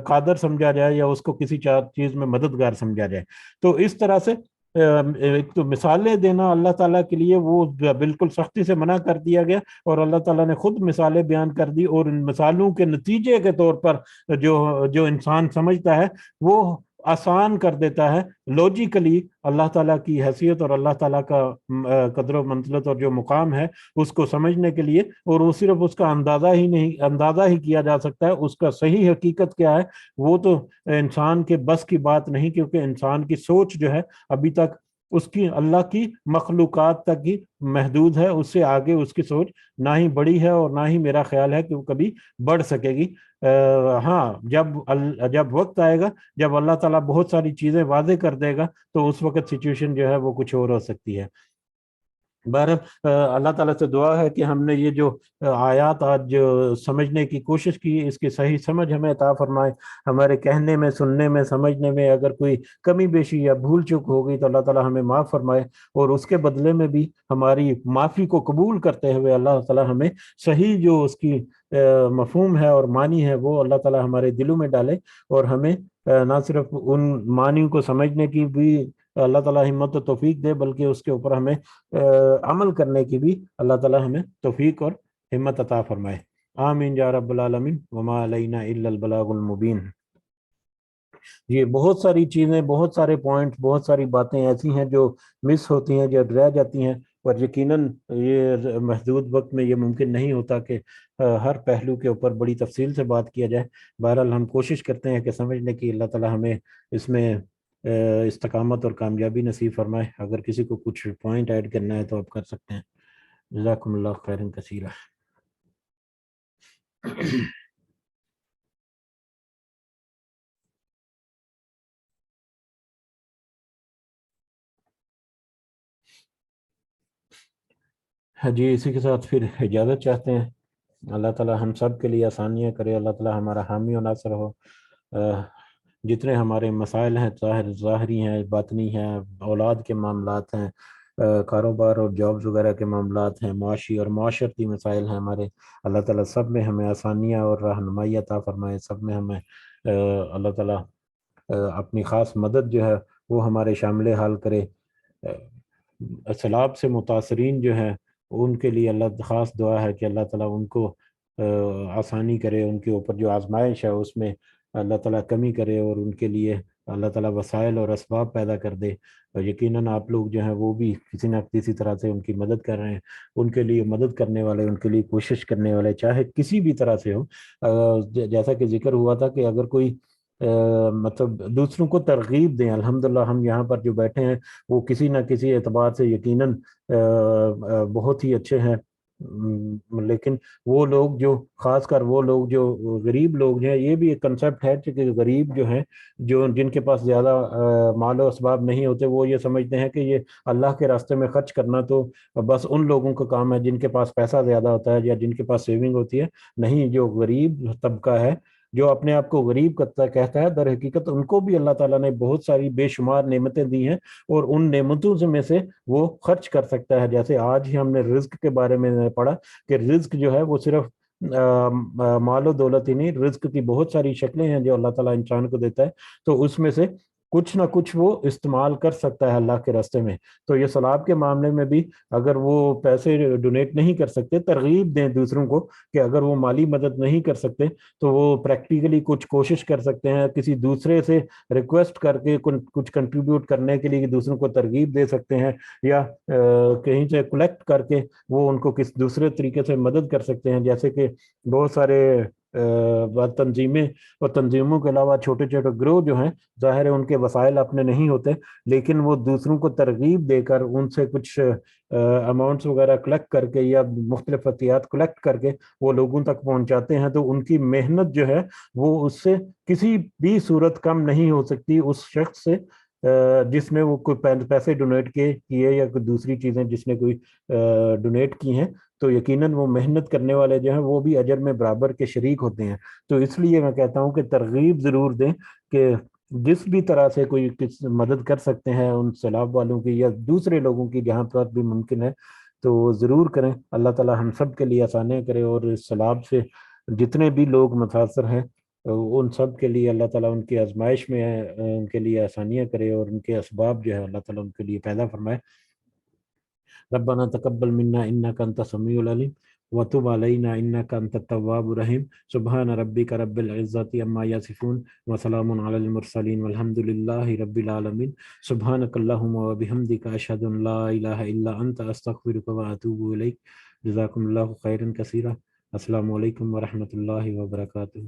قادر سمجھا جائے، یا اس کو کسی چیز میں مددگار سمجھا جائے۔ تو اس طرح سے ایک تو مثالیں دینا اللہ تعالیٰ کے لیے وہ بالکل سختی سے منع کر دیا گیا، اور اللہ تعالیٰ نے خود مثالیں بیان کر دی، اور ان مثالوں کے نتیجے کے طور پر جو انسان سمجھتا ہے وہ آسان کر دیتا ہے لوجیکلی اللہ تعالیٰ کی حیثیت اور اللہ تعالیٰ کا قدر و منزلت اور جو مقام ہے اس کو سمجھنے کے لیے، اور وہ صرف اس کا اندازہ ہی کیا جا سکتا ہے، اس کا صحیح حقیقت کیا ہے وہ تو انسان کے بس کی بات نہیں، کیونکہ انسان کی سوچ جو ہے ابھی تک اس کی اللہ کی مخلوقات تک ہی محدود ہے، اس سے آگے اس کی سوچ نہ ہی بڑی ہے، اور نہ ہی میرا خیال ہے کہ وہ کبھی بڑھ سکے گی۔ ہاں، جب وقت آئے گا، جب اللہ تعالیٰ بہت ساری چیزیں واضح کر دے گا، تو اس وقت سچویشن جو ہے وہ کچھ اور ہو سکتی ہے۔ بہرحال اللہ تعالیٰ سے دعا ہے کہ ہم نے یہ جو آیات آج سمجھنے کی کوشش کی، اس کی صحیح سمجھ ہمیں عطا فرمائے، ہمارے کہنے میں، سننے میں، سمجھنے میں اگر کوئی کمی بیشی یا بھول چک ہو گئی تو اللہ تعالیٰ ہمیں معاف فرمائے، اور اس کے بدلے میں بھی ہماری معافی کو قبول کرتے ہوئے اللہ تعالیٰ ہمیں صحیح جو اس کی مفہوم ہے اور معنی ہے وہ اللہ تعالیٰ ہمارے دلوں میں ڈالے، اور ہمیں نہ صرف ان معنی کو سمجھنے کی بھی اللہ تعالیٰ ہمت و توفیق دے، بلکہ اس کے اوپر ہمیں عمل کرنے کی بھی اللہ تعالیٰ ہمیں توفیق اور ہمت عطا فرمائے۔ آمین یا رب العالمین، وما علینا الا البلاغ المبین۔ یہ بہت ساری چیزیں، بہت سارے پوائنٹ، بہت ساری باتیں ایسی ہیں جو مس ہوتی ہیں، جو رہ جاتی ہیں، اور یقیناً یہ محدود وقت میں یہ ممکن نہیں ہوتا کہ ہر پہلو کے اوپر بڑی تفصیل سے بات کیا جائے۔ بہرحال ہم کوشش کرتے ہیں کہ سمجھنے کی، اللہ تعالیٰ ہمیں اس میں استقامت اور کامیابی نصیب فرمائے۔ اگر کسی کو کچھ پوائنٹ ایڈ کرنا ہے تو آپ کر سکتے ہیں۔ جزاکم اللہ خیرا کثیرا۔ جی، اسی کے ساتھ پھر اجازت چاہتے ہیں۔ اللہ تعالیٰ ہم سب کے لیے آسانیاں کرے، اللہ تعالیٰ ہمارا حامی و ناصر ہو۔ جتنے ہمارے مسائل ہیں، ظاہری ہیں، باطنی ہیں، اولاد کے معاملات ہیں، کاروبار اور جابز وغیرہ کے معاملات ہیں، معاشی اور معاشرتی مسائل ہیں ہمارے، اللہ تعالیٰ سب میں ہمیں آسانیاں اور رہنمائی عطا فرمائے، سب میں ہمیں اللہ تعالیٰ اپنی خاص مدد جو ہے وہ ہمارے شامل حال کرے۔ سیلاب سے متاثرین جو ہیں ان کے لیے اللہ خاص دعا ہے کہ اللہ تعالیٰ ان کو آسانی کرے، ان کے اوپر جو آزمائش ہے اس میں اللہ تعالیٰ کمی کرے، اور ان کے لیے اللہ تعالیٰ وسائل اور اسباب پیدا کر دے۔ اور یقیناً آپ لوگ جو ہیں وہ بھی کسی نہ کسی طرح سے ان کی مدد کر رہے ہیں، ان کے لیے مدد کرنے والے، ان کے لیے کوشش کرنے والے چاہے کسی بھی طرح سے ہو۔ جیسا کہ ذکر ہوا تھا کہ اگر کوئی مطلب دوسروں کو ترغیب دیں، الحمدللہ ہم یہاں پر جو بیٹھے ہیں وہ کسی نہ کسی اعتبار سے یقیناً بہت ہی اچھے ہیں، لیکن وہ لوگ جو خاص کر وہ لوگ جو غریب لوگ ہیں، یہ بھی ایک کنسیپٹ ہے کہ غریب جو ہیں، جو جن کے پاس زیادہ مال و اسباب نہیں ہوتے، وہ یہ سمجھتے ہیں کہ یہ اللہ کے راستے میں خرچ کرنا تو بس ان لوگوں کا کام ہے جن کے پاس پیسہ زیادہ ہوتا ہے یا جن کے پاس سیونگ ہوتی ہے۔ نہیں، جو غریب طبقہ ہے، جو اپنے آپ کو غریب کہتا ہے، در حقیقت ان کو بھی اللہ تعالیٰ نے بہت ساری بے شمار نعمتیں دی ہیں، اور ان نعمتوں میں سے وہ خرچ کر سکتا ہے۔ جیسے آج ہی ہم نے رزق کے بارے میں پڑھا کہ رزق جو ہے وہ صرف مال و دولت ہی نہیں، رزق کی بہت ساری شکلیں ہیں جو اللہ تعالیٰ انسان کو دیتا ہے، تو اس میں سے کچھ نہ کچھ وہ استعمال کر سکتا ہے اللہ کے راستے میں۔ تو یہ سلاب کے معاملے میں بھی اگر وہ پیسے ڈونیٹ نہیں کر سکتے، ترغیب دیں دوسروں کو کہ اگر وہ مالی مدد نہیں کر سکتے تو وہ پریکٹیکلی کچھ کوشش کر سکتے ہیں، کسی دوسرے سے ریکویسٹ کر کے کچھ کنٹریبیوٹ کرنے کے لیے دوسروں کو ترغیب دے سکتے ہیں، یا کہیں سے کلیکٹ کر کے وہ ان کو کس دوسرے طریقے سے مدد کر سکتے ہیں۔ جیسے کہ بہت سارے تنظیمیں اور تنظیموں کے علاوہ چھوٹے چھوٹے گروہ جو ہیں، ظاہر ہے ان کے وسائل اپنے نہیں ہوتے، لیکن وہ دوسروں کو ترغیب دے کر ان سے کچھ اماؤنٹس وغیرہ کلیکٹ کر کے یا مختلف عطیات کلیکٹ کر کے وہ لوگوں تک پہنچاتے ہیں، تو ان کی محنت جو ہے وہ اس سے کسی بھی صورت کم نہیں ہو سکتی اس شخص سے جس نے وہ کوئی پیسے ڈونیٹ کیے یا کوئی دوسری چیزیں جس نے کوئی ڈونیٹ کی ہیں، تو یقیناً وہ محنت کرنے والے جو ہیں وہ بھی اجر میں برابر کے شریک ہوتے ہیں۔ تو اس لیے میں کہتا ہوں کہ ترغیب ضرور دیں کہ جس بھی طرح سے کوئی مدد کر سکتے ہیں ان سیلاب والوں کی یا دوسرے لوگوں کی جہاں پر بھی ممکن ہے تو وہ ضرور کریں۔ اللہ تعالیٰ ہم سب کے لیے آسانیاں کرے، اور اس سیلاب سے جتنے بھی لوگ متاثر ہیں ان سب کے لیے اللہ تعالیٰ ان کی آزمائش میں ان کے لیے آسانیاں کرے، اور ان کے اسباب جو ہے اللہ تعالیٰ ان کے لیے پیدا فرمائے۔ ربنا تقبل منا انك انت السميع العليم وتب علينا انك انت التواب الرحيم سبحان ربك رب العزة عما يصفون وسلام على المرسلين والحمد لله رب العالمين سبحانك اللهم وبحمدك اشهد ان لا اله الا انت استغفرك واتوب اليك جزاكم الله خيرا كثيرا۔ السلام علیکم ورحمۃ اللہ وبرکاتہ۔